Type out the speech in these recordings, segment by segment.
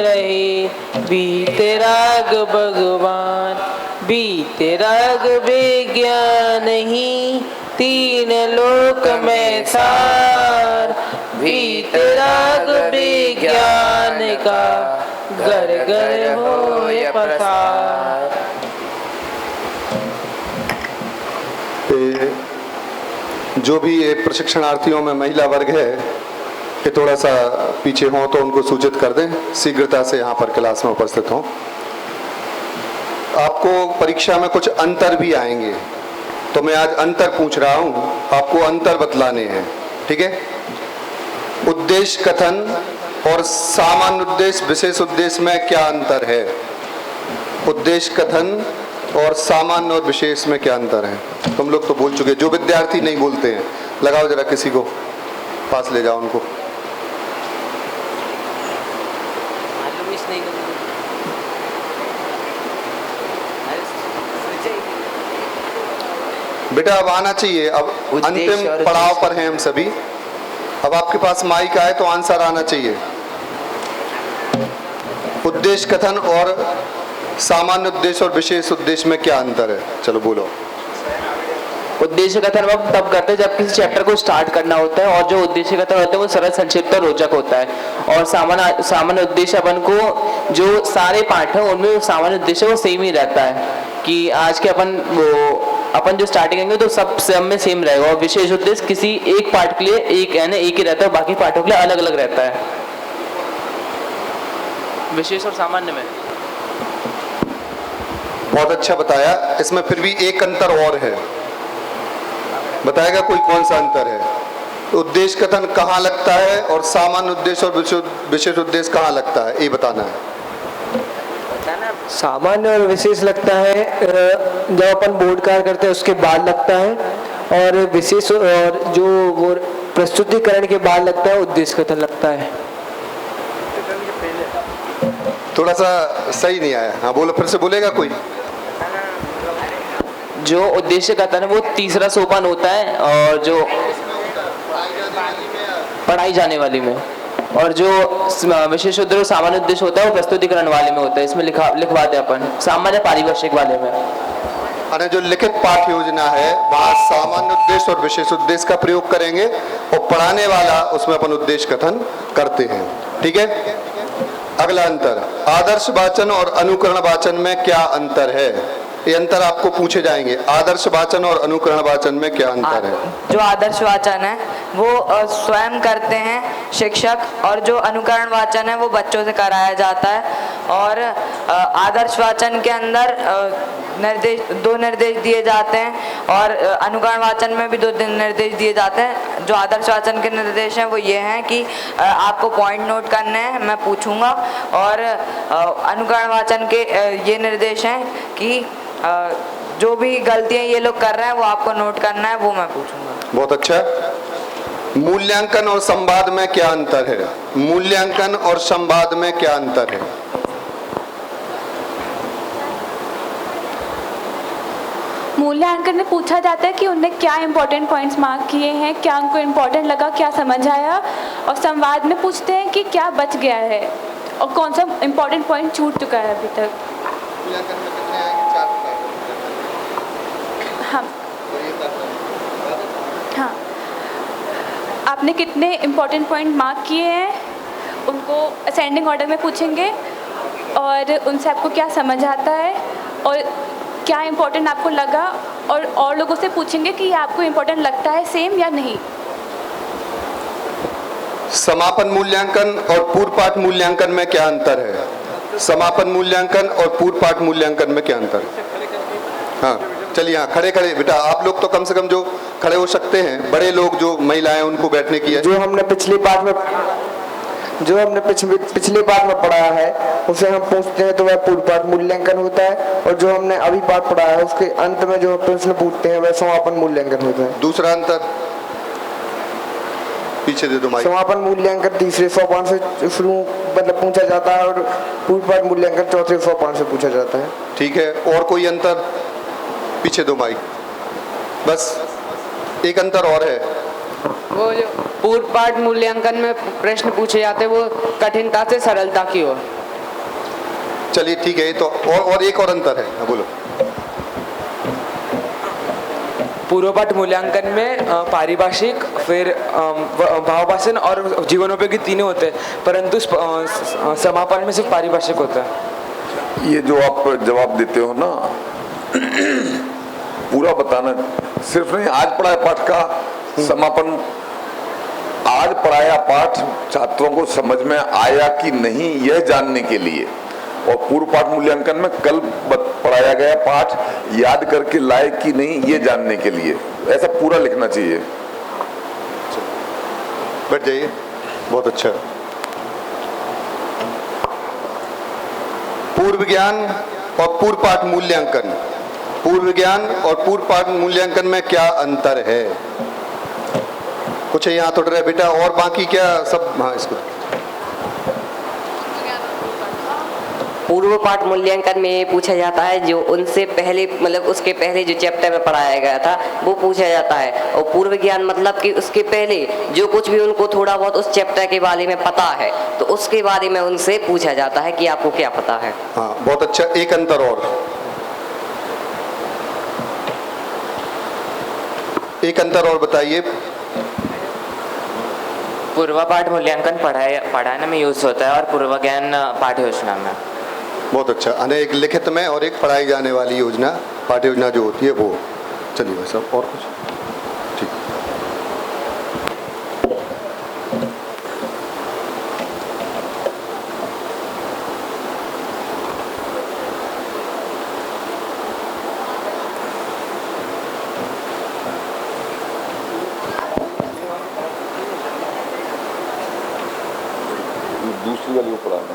रहे बीते राग भगवान, बीते राग विज्ञान ही तीन लोक में सार, बीते राग विज्ञान का घर घर हो ये पसार। जो भी ये प्रशिक्षणार्थियों में महिला वर्ग है कि थोड़ा सा पीछे हों तो उनको सूचित कर दें, शीघ्रता से यहाँ पर क्लास में उपस्थित हों। आपको परीक्षा में कुछ अंतर भी आएंगे, तो मैं आज अंतर पूछ रहा हूँ, आपको अंतर बतलाने हैं, ठीक है। उद्देश्य कथन और सामान्य उद्देश्य विशेष उद्देश्य में क्या अंतर है? उद्देश्य कथन और सामान्य और विशेष में क्या अंतर है? तुम लोग तो बोल चुके, जो विद्यार्थी नहीं बोलते हैं लगाओ जरा, किसी को पास ले जाओ उनको। बेटा अब आना चाहिए, अब अंतिम पड़ाव पर हैं हम सभी। अब आपके पास माइक आए तो आंसर आना चाहिए। उद्देश्य कथन और सामान्य उद्देश्य और विशेष उद्देश्य में क्या अंतर है? चलो बोलो। उद्देश्य कथन हम तब करते हैं जब किसी चैप्टर को स्टार्ट करना होता है, और जो उद्देश्य कथन होता है वो सरल, संक्षिप्त और रोचक होता है। और सामान्य उद्देश्य अपन को जो सारे पाठ है उनमें सामान्य उद्देश्य वो सेम ही रहता है कि आज के अपन जो स्टार्टिंग करेंगे तो सब में सेम रहेगा। और विशेष उद्देश्य किसी एक पाठ के लिए एक ही रहता है, बाकी पाठों के लिए अलग अलग रहता है, विशेष और सामान्य में। बहुत अच्छा बताया। इसमें फिर भी एक अंतर और है, बताएगा कोई कौन सा अंतर है? उद्देश्य कथन कहाँ लगता है और सामान्य उद्देश्य और विशेष उद्देश्य कहाँ लगता है, ये बताना है। सामान्य और विशेष लगता है जब अपन बोर्ड कार्य करते हैं उसके बाद लगता है, और विशेष और जो वो प्रस्तुतिकरण के बाद लगता है उद्देश्य कथन लगता है। थोड़ा सा सही नहीं आया, हाँ बोलो, फिर से बोलेगा कोई? जो उद्देश्य कथन है वो तीसरा सोपान होता है, और जो पढ़ाई जाने वाली में, और जो विशेष उद्देश्य सामान्य उद्देश्य होता है वो प्रस्तुतिकरण वाले में होता है। इसमें लिखवाते अपन सामान्य पारिभाषिक वाले में। अरे जो लिखित पाठ योजना है वहाँ सामान्य उद्देश्य और विशेष उद्देश्य का प्रयोग करेंगे, और पढ़ाने वाला उसमें अपन उद्देश्य कथन करते हैं, ठीक है। अगला अंतर, आदर्श वाचन और अनुकरण वाचन में क्या अंतर है? ये अंतर आपको पूछे जाएंगे। आदर्श वाचन और अनुकरण वाचन में क्या अंतर है? जो आदर्श वाचन है वो स्वयं करते हैं शिक्षक, और जो अनुकरण वाचन है वो बच्चों से कराया जाता है। और आदर्श वाचन के अंदर दो निर्देश दिए जाते हैं, और अनुकरण वाचन में भी 2 निर्देश दिए जाते हैं। जो आदर्श वाचन के निर्देश हैं वो ये हैं कि आपको पॉइंट नोट करने हैं, मैं पूछूंगा। और अनुकरण वाचन के ये निर्देश हैं कि जो भी गलतियां ये लोग कर रहे हैं वो आपको नोट करना है, वो मैं पूछूंगा। बहुत अच्छा। मूल्यांकन और संवाद में क्या अंतर है? मूल्यांकन और संवाद में क्या अंतर है? मूल्यांकन में पूछा जाता है कि उनने क्या इंपॉर्टेंट पॉइंट्स मार्क किए हैं, क्या उनको इम्पोर्टेंट लगा, क्या समझ आया। और संवाद में पूछते हैं कि क्या बच गया है और कौन सा इम्पोर्टेंट पॉइंट छूट चुका है अभी तक। मूल्यांकन में कितने आएंगे? 4 हाँ, आपने कितने इम्पोर्टेंट पॉइंट मार्क किए हैं उनको असेंडिंग ऑर्डर में पूछेंगे, और उनसे आपको क्या समझ आता है और क्या इम्पोर्टेंट आपको लगा, और लोगों से पूछेंगे कि आपको इम्पोर्टेंट लगता है सेम या नहीं। समापन मूल्यांकन और पूर्व पाठ मूल्यांकन में क्या अंतर है? समापन मूल्यांकन और पूर्व पाठ मूल्यांकन में क्या अंतर है? हाँ चलिए, हाँ खड़े खड़े बेटा, आप लोग तो कम से कम जो खड़े हो सकते हैं, बड़े लोग जो महिलाएं उनको बैठने की है। जो हमने पिछले पाठ में पढ़ाया है उसे हम पूछते हैं तो वह पूर्व पाठ मूल्यांकन होता है, और जो हमने अभी पाठ पढ़ाया है उसके अंत में जो प्रश्न पूछते हैं वह समापन मूल्यांकन होता है। दूसरा अंतर पीछे दे दो माइक। समापन मूल्यांकन तीसरे सोपान से शुरू मतलब पूछा जाता है, और पूर्व पाठ मूल्यांकन चौथे सोपान से पूछा जाता है। ठीक है, और कोई अंतर? पीछे दो माइक। बस एक अंतर और है, वो जो पूर्व पाठ मूल्यांकन में प्रश्न पूछे जाते हैं वो कठिनता से सरलता की ओर। चलिए ठीक है, तो और एक और अंतर है। हाँ, बोलो। पूर्व पाठ मूल्यांकन में पारिभाषिक, फिर भावभाषण और जीवनोपयोगी तीनों होते हैं, परंतु समापन में सिर्फ पारिभाषिक होता है। ये जो आप जवाब देते हो ना, पूरा बताना सिर्फ नहीं, आज पढ़ाया पाठ का समापन, आज पढ़ाया पाठ छात्रों को समझ में आया कि नहीं यह जानने के लिए, और पूर्व पाठ मूल्यांकन में कल पढ़ाया गया पाठ याद करके लाए कि नहीं ये जानने के लिए, ऐसा पूरा लिखना चाहिए। बैठ जाइए, बहुत अच्छा। पूर्व ज्ञान और पूर्व पाठ मूल्यांकन, पूर्व ज्ञान और पूर्व पाठ मूल्यांकन में क्या अंतर है? कुछ यहाँ तो डर है बेटा, और बाकी क्या सब? हाँ, इसको पूर्व पाठ मूल्यांकन में ये पूछा जाता है जो उनसे पहले, मतलब उसके पहले जो चैप्टर में पढ़ाया गया था वो पूछा जाता है, और पूर्व ज्ञान मतलब कि उसके पहले जो कुछ भी उनको थोड़ा बहुत उस चैप्टर के बारे में पता है तो उसके बारे में उनसे पूछा जाता है कि आपको क्या पता है। हाँ, बहुत अच्छा। एक अंतर और, एक अंतर और बताइए। पूर्व पाठ मूल्यांकन पढ़ाने में यूज होता है और पूर्व ज्ञान पाठ्य योजना में। बहुत अच्छा। एक लिखित में और एक पढ़ाई जाने वाली योजना, पाठ्य योजना जो होती है वो। चलिए भाई साहब, और कुछ? ठीक। दूसरी वाली को पढ़ाना।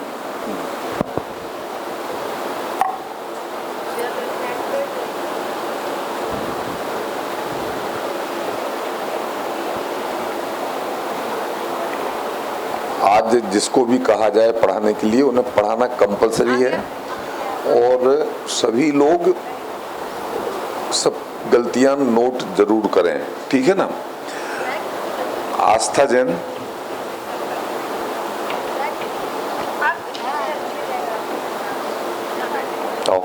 आज जिसको भी कहा जाए पढ़ाने के लिए, उन्हें पढ़ाना कंपलसरी है, और सभी लोग सब गलतियां नोट जरूर करें, ठीक है ना। आस्था जैन, आओ।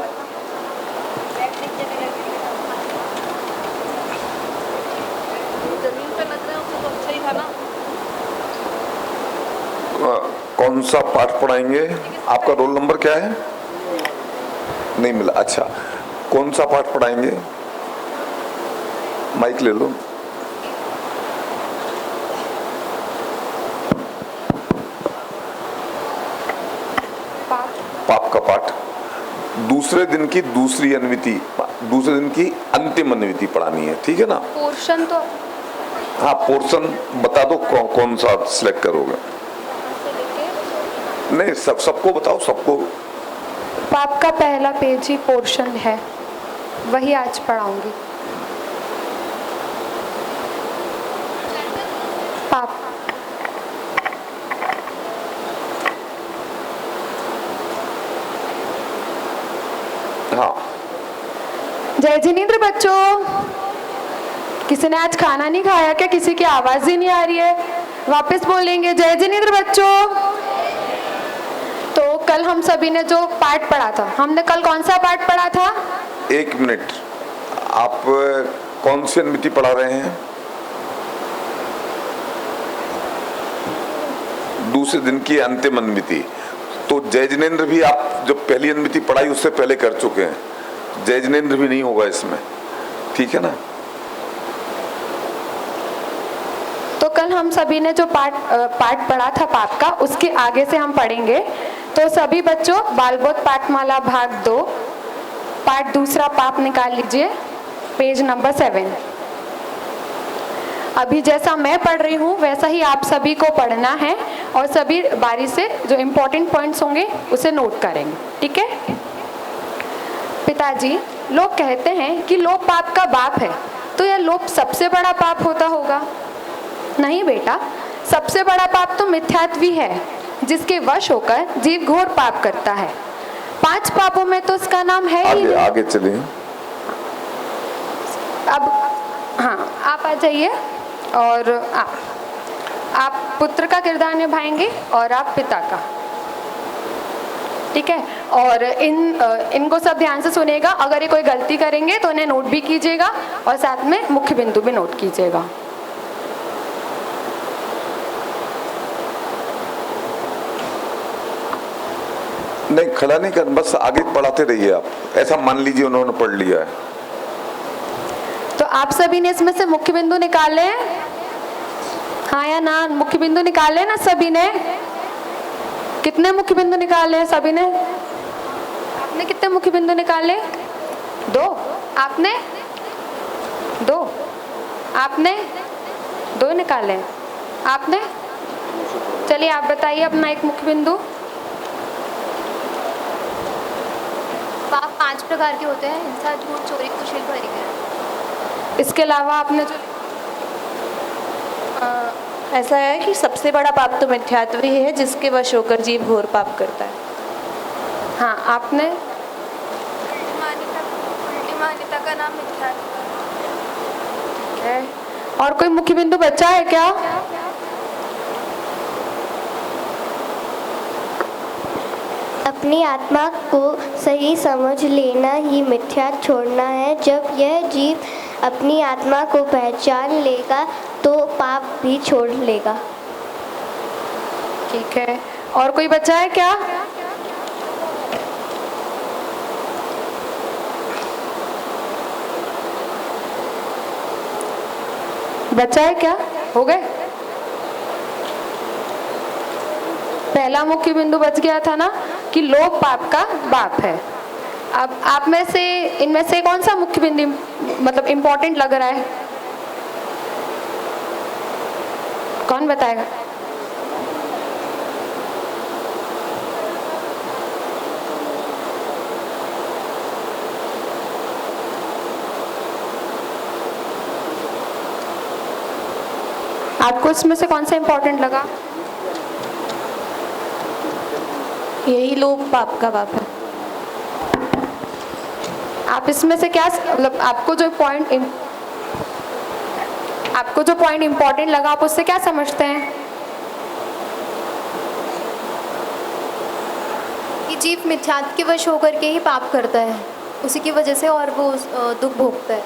कौन सा पाठ पढ़ाएंगे? आपका रोल नंबर क्या है? नहीं मिला, अच्छा। कौन सा पाठ पढ़ाएंगे? माइक ले लो। पाप का पाठ, दूसरे दिन की दूसरी अनुमिति, दूसरे दिन की अंतिम अनुमिति पढ़ानी है, ठीक है ना। पोर्शन तो हाँ, पोर्शन बता दो कौन सा सिलेक्ट करोगे? नहीं, सबको बताओ, सबको। पाप का पहला पेज ही पोर्शन है, वही आज पढ़ाऊंगी। पाप। हाँ, जय जिनेंद्र बच्चों, किसी ने आज खाना नहीं खाया क्या? किसी की आवाज ही नहीं आ रही है। वापस बोलेंगे, जय जिनेंद्र बच्चों। तो कल हम सभी ने जो पाठ पढ़ा था, हमने कल कौन सा पाठ पढ़ा था? एक मिनट, आप कौन सी अनुमिति पढ़ा रहे हैं? दूसरे दिन की अंतिम अनुमिति। तो जय जिनेंद्र भी आप जो पहली अनुमिति पढ़ाई उससे पहले कर चुके हैं, जय जिनेंद्र भी नहीं होगा इसमें, ठीक है ना। तो कल हम सभी ने जो पाठ पढ़ा था पाप का, उसके आगे से हम पढ़ेंगे। तो सभी बच्चों बालबोध पाठमाला भाग 2 पाठ दूसरा पाप निकाल लीजिए, पेज नंबर 7। अभी जैसा मैं पढ़ रही हूँ वैसा ही आप सभी को पढ़ना है, और सभी बारी से जो इम्पोर्टेंट पॉइंट्स होंगे उसे नोट करेंगे, ठीक है। पिताजी, लोग कहते हैं कि लोभ पाप का बाप है, तो यह लोभ सबसे बड़ा पाप होता होगा? नहीं बेटा, सबसे बड़ा पाप तो मिथ्यात्व है, जिसके वश होकर जीव घोर पाप करता है। 5 पापों में तो उसका नाम है ही नहीं। आगे चलिए। अब हाँ, आप आ जाइए, और आप पुत्र का किरदार निभाएंगे और आप पिता का। ठीक है। और इनको सब ध्यान से सुनेगा, अगर ये कोई गलती करेंगे तो उन्हें नोट भी कीजिएगा और साथ में मुख्य बिंदु भी नोट कीजिएगा। नहीं, खड़ा नहीं कर, बस आगे पढ़ाते रहिए आप, ऐसा मान लीजिए उन्होंने पढ़ लिया है। तो आप सभी ने इसमें से मुख्य बिंदु निकाले हैं, हाँ या ना? मुख्य बिंदु निकाले ना सभी ने? कितने मुख्य बिंदु निकाले हैं सभी ने? आपने कितने मुख्य बिंदु निकाले? 2। आपने 2? आपने 2 निकाले? आपने? चलिए आप बताइए अपना एक मुख्य बिंदु। पाप 5 प्रकार के होते हैं: हिंसा, झूठ, चोरी, कुशील, परिग्रह। इसके अलावा आपने जो ऐसा है कि सबसे बड़ा पाप तो मिथ्यात्व ही है, जिसके वश होकर जीव घोर पाप करता है। हाँ, आपने? उल्टी मान्यता का नाम मिथ्यात्व है। और कोई मुख्य बिंदु बचा है क्या? अपनी आत्मा को सही समझ लेना ही मिथ्या छोड़ना है। जब यह जीव अपनी आत्मा को पहचान लेगा तो पाप भी छोड़ लेगा। ठीक है। और कोई बचा है क्या? बचा है क्या? हो गए? पहला मुख्य बिंदु बच गया था ना कि लोभ पाप का बाप है। अब आप में से इनमें से कौन सा मुख्य बिंदु मतलब इम्पोर्टेंट लग रहा है? कौन बताएगा? आपको इसमें से कौन सा इम्पोर्टेंट लगा? यही लोभ पाप का बाप है। आप इसमें से क्या मतलब आपको जो पॉइंट इम्पोर्टेंट लगा, आप उससे क्या समझते हैं? कि जीव मिथ्यात्व के वश होकर के ही पाप करता है, उसी की वजह से और वो दुख भोगता है।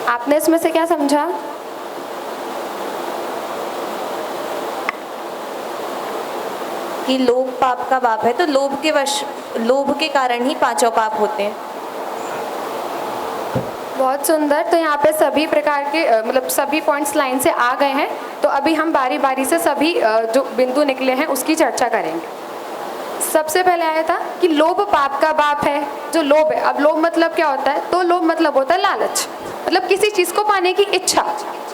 आपने इसमें से क्या समझा? कि लोभ पाप का बाप है, तो लोभ के कारण ही 5 पाप होते हैं। बहुत सुंदर। तो यहाँ पे सभी प्रकार के मतलब सभी पॉइंट्स लाइन से आ गए हैं। तो अभी हम बारी बारी से सभी जो बिंदु निकले हैं उसकी चर्चा करेंगे। सबसे पहले आया था कि लोभ पाप का बाप है। जो लोभ है, अब लोभ मतलब क्या होता है? तो लोभ मतलब होता है लालच, मतलब किसी चीज़ को पाने की इच्छा,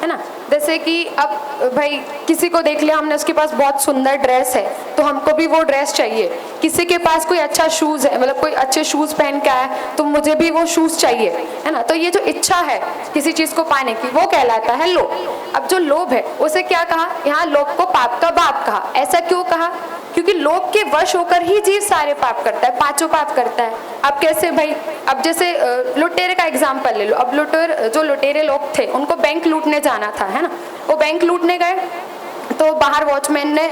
है ना। जैसे कि अब भाई किसी को देख लिया हमने, उसके पास बहुत सुंदर ड्रेस है तो हमको भी वो ड्रेस चाहिए। किसी के पास कोई अच्छा शूज़ है, मतलब कोई अच्छे शूज़ पहन के आया तो मुझे भी वो शूज़ चाहिए, है ना। तो ये जो इच्छा है किसी चीज़ को पाने की, वो कहलाता है लोभ। अब जो लोभ है उसे क्या कहा? यहाँ लोभ को पाप का बाप कहा। ऐसा क्यों कहा? क्योंकि लोभ के वश होकर ही जीव सारे पाप करता है, 5 पाप करता है। अब कैसे भाई? अब जैसे लुटेरे का एग्जाम्पल ले लो। अब जो लुटेरे लोग थे उनको बैंक लूटने जाना था, है ना। वो बैंक लूटने गए तो बाहर वॉचमैन ने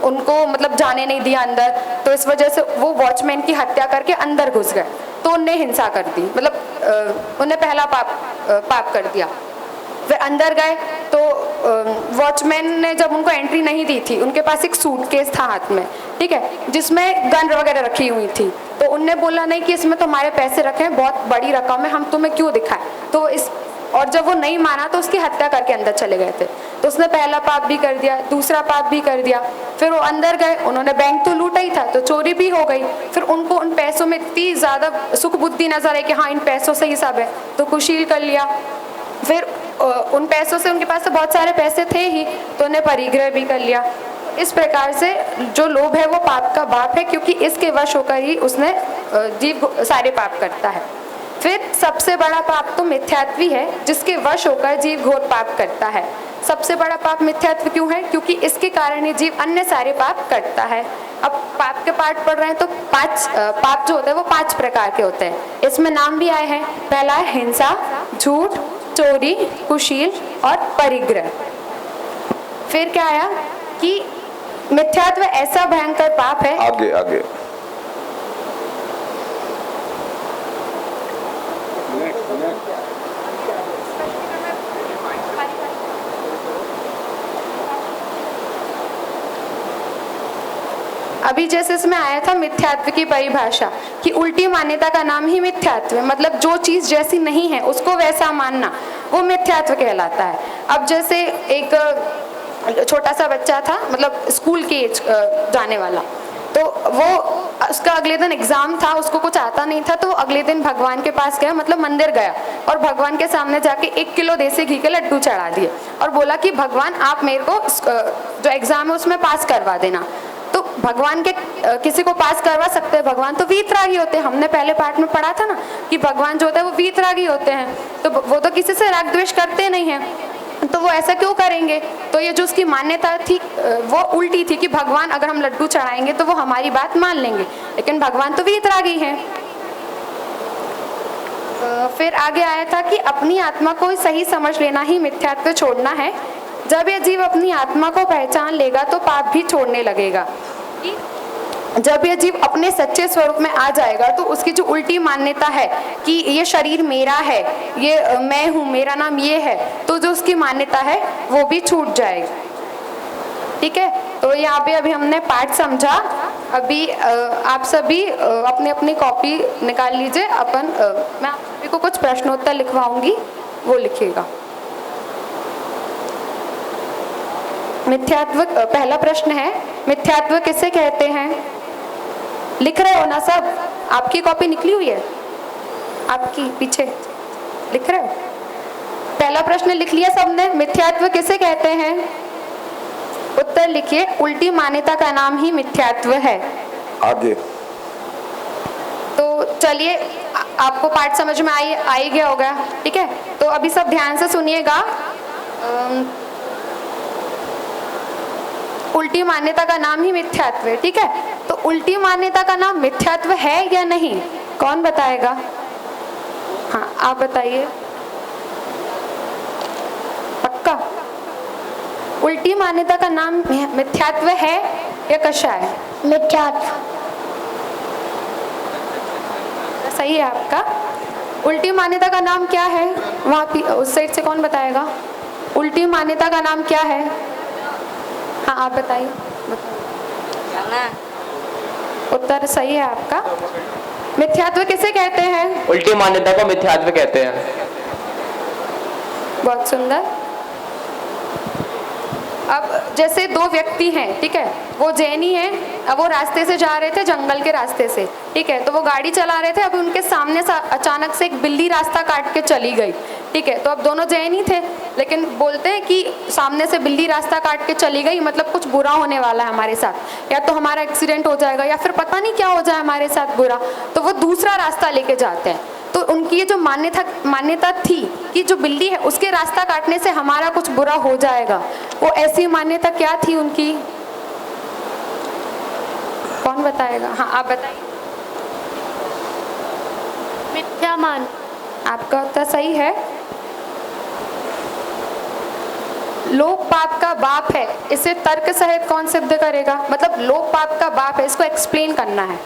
उनको मतलब जाने नहीं दिया अंदर, तो इस वजह से वो वॉचमैन की हत्या करके अंदर घुस गए, तो उन्हें हिंसा कर दी, मतलब उन्हें पहला पाप कर दिया। फिर अंदर गए तो वॉचमैन ने जब उनको एंट्री नहीं दी थी, उनके पास एक सूटकेस था हाथ में, ठीक है, जिसमें गन वगैरह रखी हुई थी। तो उनने बोला नहीं कि इसमें तुम्हारे पैसे रखे हैं, बहुत बड़ी रकम है, हम तुम्हें क्यों दिखाएं। तो और जब वो नहीं माना तो उसकी हत्या करके अंदर चले गए थे। तो उसने पहला पाप भी कर दिया, दूसरा पाप भी कर दिया। फिर वो अंदर गए, उन्होंने बैंक तो लूटा ही था तो चोरी भी हो गई। फिर उनको उन पैसों में इतनी ज़्यादा सुख बुद्धि नजर आई कि हाँ इन पैसों से ही सब है, तो कुशील कर लिया। फिर उन पैसों से, उनके पास तो बहुत सारे पैसे थे ही, तो उन्हें परिग्रह भी कर लिया। इस प्रकार से जो लोभ है वो पाप का बाप है, क्योंकि इसके वश होकर ही उसने जीव सारे पाप करता है। फिर सबसे बड़ा पाप तो मिथ्यात्व ही है, जिसके वश होकर जीव घोर पाप करता है। सबसे बड़ा पाप मिथ्यात्व क्यों है? क्योंकि इसके कारण ही जीव अन्य सारे पाप करता है। अब पाप के पाठ पढ़ रहे हैं तो पाप जो होते हैं वो 5 प्रकार के होते हैं। इसमें नाम भी आए हैं। पहला है हिंसा, झूठ, चोरी, कुशील और परिग्रह। फिर क्या आया कि मिथ्यात्व ऐसा भयंकर पाप है। आप आगे आगे। अभी जैसे इसमें आया था मिथ्यात्व की परिभाषा कि उल्टी मान्यता का नाम ही मिथ्यात्व है, मतलब जो चीज जैसी नहीं है उसको वैसा मानना वो मिथ्यात्व कहलाता है। अब जैसे एक छोटा सा बच्चा था, मतलब स्कूल के एज जाने वाला, तो वो उसका अगले दिन एग्जाम था, उसको कुछ आता नहीं था, तो अगले दिन भगवान के पास गया, मतलब मंदिर गया और भगवान के सामने जाके 1 किलो देसी घी के लड्डू चढ़ा दिए और बोला कि भगवान आप मेरे को जो एग्जाम है उसमें पास करवा देना। तो भगवान के किसी को पास करवा सकते हैं भगवान, तो वीतरागी होते हैं। हमने पहले पाठ में पढ़ा था ना कि भगवान जो होता है वो वीतरागी होते हैं, तो वो तो किसी से राग द्वेष करते नहीं हैं, तो वो ऐसा क्यों करेंगे। तो ये जो उसकी मान्यता थी वो उल्टी थी कि भगवान अगर हम लड्डू चढ़ाएंगे तो वो हमारी बात मान लेंगे, लेकिन भगवान तो वीतरागी हैं। फिर आगे आया था कि अपनी आत्मा को सही समझ लेना ही मिथ्यात्व छोड़ना है। जब यह जीव अपनी आत्मा को पहचान लेगा तो पाप भी छोड़ने लगेगा। जब यह जीव अपने सच्चे स्वरूप में आ जाएगा तो उसकी जो उल्टी मान्यता है कि ये शरीर मेरा है, ये मैं हूँ, मेरा नाम ये है, तो जो उसकी मान्यता है वो भी छूट जाएगी। ठीक है, तो यहाँ पे अभी हमने पाठ समझा। अभी आप सभी अपनी अपनी कॉपी निकाल लीजिए। मैं आप सभी को कुछ प्रश्नोत्तर लिखवाऊंगी, वो लिखिएगा। मिथ्यात्व, पहला प्रश्न है, मिथ्यात्व किसे कहते हैं? लिख रहे हो ना सब? आपकी कॉपी निकली हुई है, आपकी पीछे लिख रहे हो? पहला प्रश्न लिख लिया सबने? मिथ्यात्व किसे कहते हैं? उत्तर लिखिए। उल्टी मान्यता का नाम ही मिथ्यात्व है। आगे। तो चलिए, आपको पाठ समझ में आ ही गया होगा। ठीक है, तो अभी सब ध्यान से सुनिएगा। उल्टी मान्यता का नाम ही मिथ्यात्व है। ठीक है, तो उल्टी मान्यता का नाम मिथ्यात्व है या नहीं, कौन बताएगा? हाँ, आप बताइए। पक्का उल्टी मान्यता का नाम मिथ्यात्व है या कशा है? मिथ्यात्व। सही है आपका। उल्टी मान्यता का नाम क्या है? वहाँ उस साइड से कौन बताएगा? उल्टी मान्यता का नाम क्या है? हाँ, आप बताइए। उत्तर सही है आपका। मिथ्यात्व किसे कहते हैं? उल्टी मान्यता को मिथ्यात्व कहते हैं। बहुत सुंदर। अब जैसे दो व्यक्ति हैं, ठीक है, वो जैनी हैं, अब वो रास्ते से जा रहे थे, जंगल के रास्ते से, ठीक है, तो वो गाड़ी चला रहे थे। अब उनके सामने अचानक से एक बिल्ली रास्ता काट के चली गई। ठीक है, तो अब दोनों जैनी थे, लेकिन बोलते हैं कि सामने से बिल्ली रास्ता काट के चली गई, मतलब कुछ बुरा होने वाला है हमारे साथ, या तो हमारा एक्सीडेंट हो जाएगा या फिर पता नहीं क्या हो जाए हमारे साथ बुरा। तो वो दूसरा रास्ता लेके जाते हैं। तो उनकी ये जो मान्यता थी कि जो बिल्ली है उसके रास्ता काटने से हमारा कुछ बुरा हो जाएगा, वो ऐसी मान्यता क्या थी उनकी? कौन बताएगा? हाँ, आप बताइए। मिथ्या मान। आपका उत्तर सही है। लोक पाप का बाप है, इसे तर्क सहित कौन सिद्ध करेगा? मतलब लोक पाप का बाप है, इसको एक्सप्लेन करना है।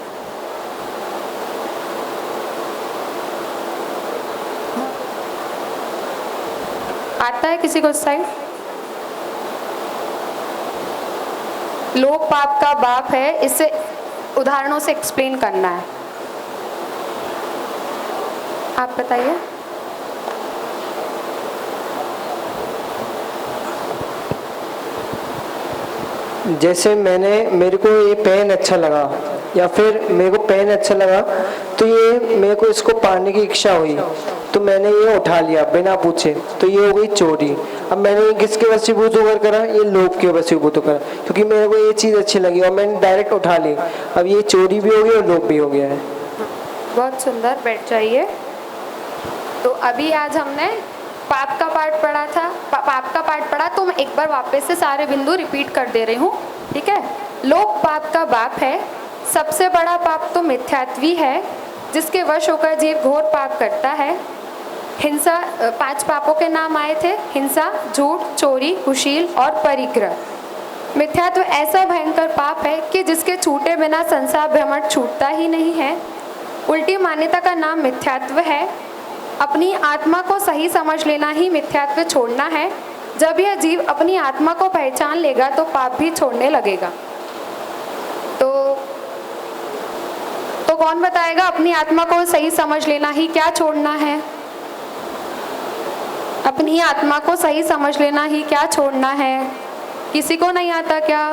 आता है किसी को इस साइड? लोक पाप का बाप है, इसे उदाहरणों से एक्सप्लेन करना है। आप बताइए। जैसे मेरे को ये पेन अच्छा लगा, या फिर मेरे को पेन अच्छा लगा, तो ये मेरे को इसको पाने की इच्छा हुई, तो मैंने ये उठा लिया बिना पूछे, तो ये हो गई चोरी। अब मैंने ये किसके वशीभूत होकर करा? ये लोभ के वशीभूत होकर, क्योंकि मेरे को ये चीज़ अच्छी लगी और मैंने डायरेक्ट उठा ली। अब ये चोरी भी हो गई और लोभ भी हो गया है। बहुत सुंदर, बैठ जाइए। तो अभी आज हमने पाप का पाठ पढ़ा था, पाप का पाठ पढ़ा, तो मैं एक बार वापस से सारे बिंदु रिपीट कर दे रही हूँ। ठीक है, लोक पाप का बाप है, सबसे बड़ा पाप तो मिथ्यात्वी है, जिसके वश होकर जीव घोर पाप करता है। हिंसा, 5 पापों के नाम आए थे, हिंसा, झूठ, चोरी, कुशील और परिग्रह। मिथ्यात्व ऐसा भयंकर पाप है कि जिसके छूटे बिना संसार भ्रमण छूटता ही नहीं है। उल्टी मान्यता का नाम मिथ्यात्व है। अपनी आत्मा को सही समझ लेना ही मिथ्यात्व छोड़ना है। जब यह जीव अपनी आत्मा को पहचान लेगा तो पाप भी छोड़ने लगेगा। तो कौन बताएगा अपनी आत्मा को सही समझ लेना ही क्या छोड़ना है? अपनी आत्मा को सही समझ लेना ही क्या छोड़ना है? किसी को नहीं आता क्या?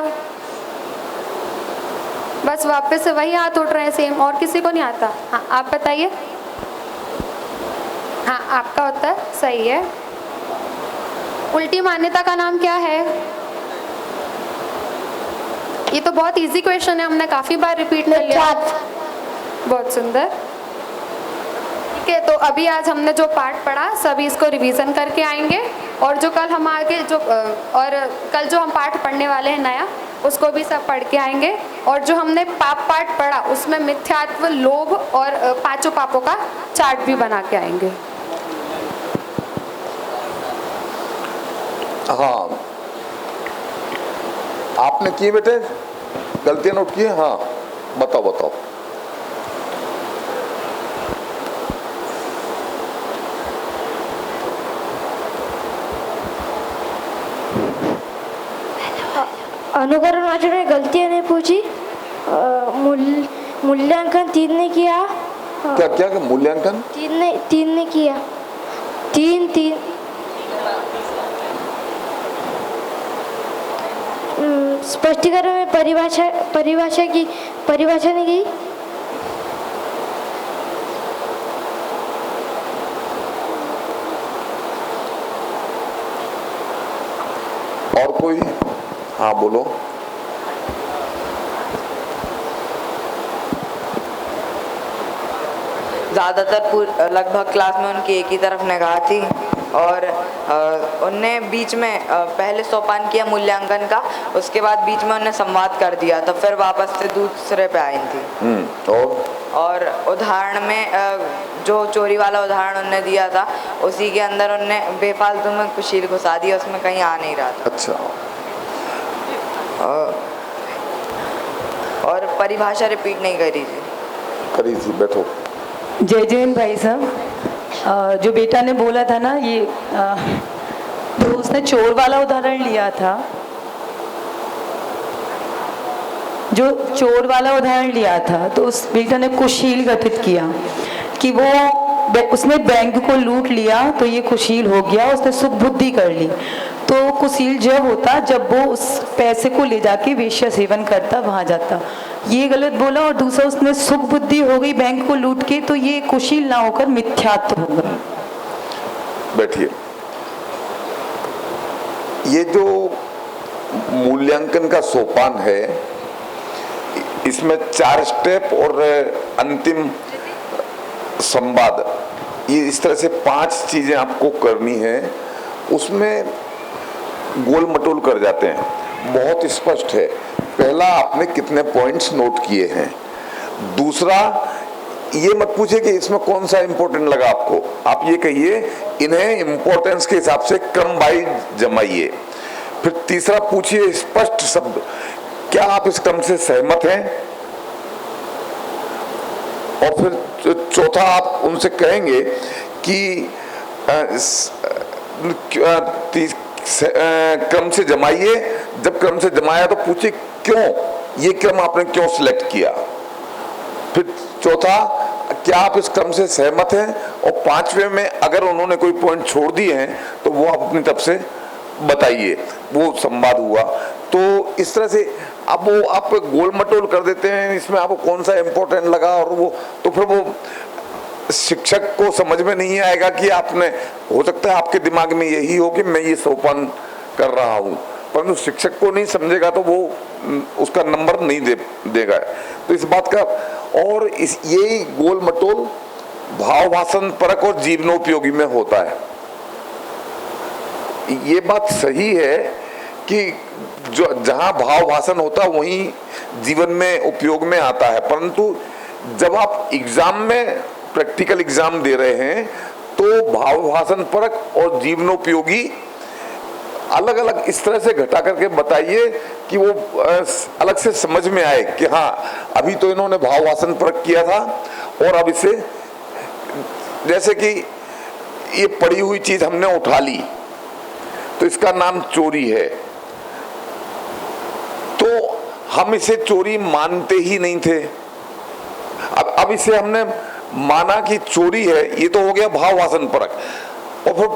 बस वापस से वही हाथ उठ रहे हैं सेम, और किसी को नहीं आता? हाँ आप बताइए। हाँ आपका होता है, सही है। उल्टी मान्यता का नाम क्या है? ये तो बहुत इजी क्वेश्चन है, हमने काफी बार रिपीट कर लिया। बहुत सुंदर। ठीक है, तो अभी आज हमने जो पाठ पढ़ा सभी इसको रिवीजन करके आएंगे, और जो कल हम आगे और कल जो हम पाठ पढ़ने वाले हैं नया, उसको भी सब पढ़ के आएंगे। और जो हमने पाप पाठ पढ़ा उसमें मिथ्यात्व, लोभ और पांचों पापों का चार्ट भी बना के आएंगे। हाँ आपने किए बेटे, गलतियां नोट की? हाँ बताओ। अनुकरण वाचन में गलतियां नहीं पूछी। मूल्यांकन 3 ने किया। क्या मूल्यांकन? 3 ने किया। 3 स्पष्टीकरण में परिभाषा नहीं की। और कोई? हाँ बोलो। ज़्यादातर लगभग क्लास में उनकी एक ही तरफ निगाह थी, और उनने बीच में पहले सोपान किया मूल्यांकन का, उसके बाद बीच में उन्हें संवाद कर दिया, तो फिर वापस से दूसरे पे आई थी। और उदाहरण में जो चोरी वाला उदाहरण उन्होंने दिया था, उसी के अंदर उन्होंने बेफालतू में कुशील घुसा दिया, उसमें कहीं आ नहीं रहा था। अच्छा। और परिभाषा रिपीट नहीं करी थी। बैठो। जय जैन भाई साहब, जो बेटा ने बोला था ना, ये तो उसने चोर वाला उदाहरण लिया था। जो चोर वाला उदाहरण लिया था तो उस बेटा ने कुशील गठित किया कि उसने बैंक को लूट लिया तो ये कुशील हो गया, उसने सुख बुद्धि कर ली। तो कुशील जब होता जब वो उस पैसे को ले जाके वेश्या सेवन करता, वहां जाता। ये गलत बोला। और दूसरा, उसने सुख बुद्धि हो गई बैंक को लूट के, तो ये कुशील ना होकर मिथ्यात्व हो गया। बैठिए। ये जो मूल्यांकन का सोपान है, इसमें 4 स्टेप और अंतिम संवाद, ये इस तरह से 5 चीजें आपको करनी है। उसमें गोल मटोल कर जाते हैं। बहुत स्पष्ट है। पहला, आपने कितने पॉइंट्स नोट किए हैं। दूसरा, ये मत पूछिए कि इसमें कौन सा इंपॉर्टेंट लगा आपको, आप ये कहिए इन्हें इंपॉर्टेंस के हिसाब से क्रम वाइज जमाइए। फिर तीसरा, पूछिए स्पष्ट शब्द, क्या आप इस क्रम से सहमत हैं। और फिर चौथा, आप उनसे कहेंगे कि क्रम से जमाइए। जब क्रम से जमाया तो पूछिए क्यों, ये क्रम आपने क्यों सिलेक्ट किया। फिर चौथा, क्या आप इस क्रम से सहमत हैं। और 5वें में अगर उन्होंने कोई पॉइंट छोड़ दिए हैं तो वो आप अपनी तरफ से बताइए। वो संवाद हुआ। तो इस तरह से अब वो आप गोल मटोल कर देते हैं, इसमें आपको कौन सा इंपॉर्टेंट लगा, और वो तो फिर वो शिक्षक को समझ में नहीं आएगा कि आपने, हो सकता है आपके दिमाग में यही हो कि मैं ये सोपान कर रहा हूँ, परंतु शिक्षक को नहीं समझेगा तो वो उसका नंबर नहीं देगा। तो इस बात का, और यही गोल मटोल भाव भाषण परक और जीवनोपयोगी में होता है। ये बात सही है कि जो जहां भाव भाषण होता है वहीं जीवन में उपयोग में आता है, परंतु जब आप एग्जाम में प्रैक्टिकल एग्जाम दे रहे हैं तो भाव भाषण परक और जीवनोपयोगी अलग अलग इस तरह से घटा करके बताइए कि वो अलग से समझ में आए कि हाँ अभी तो इन्होंने भाववासन प्रयोग किया था और अब इसे, जैसे कि ये पड़ी हुई चीज हमने उठा ली तो इसका नाम चोरी है, तो हम इसे चोरी मानते ही नहीं थे। अब इसे हमने माना कि चोरी है, ये तो हो गया भाववासन परक। और फिर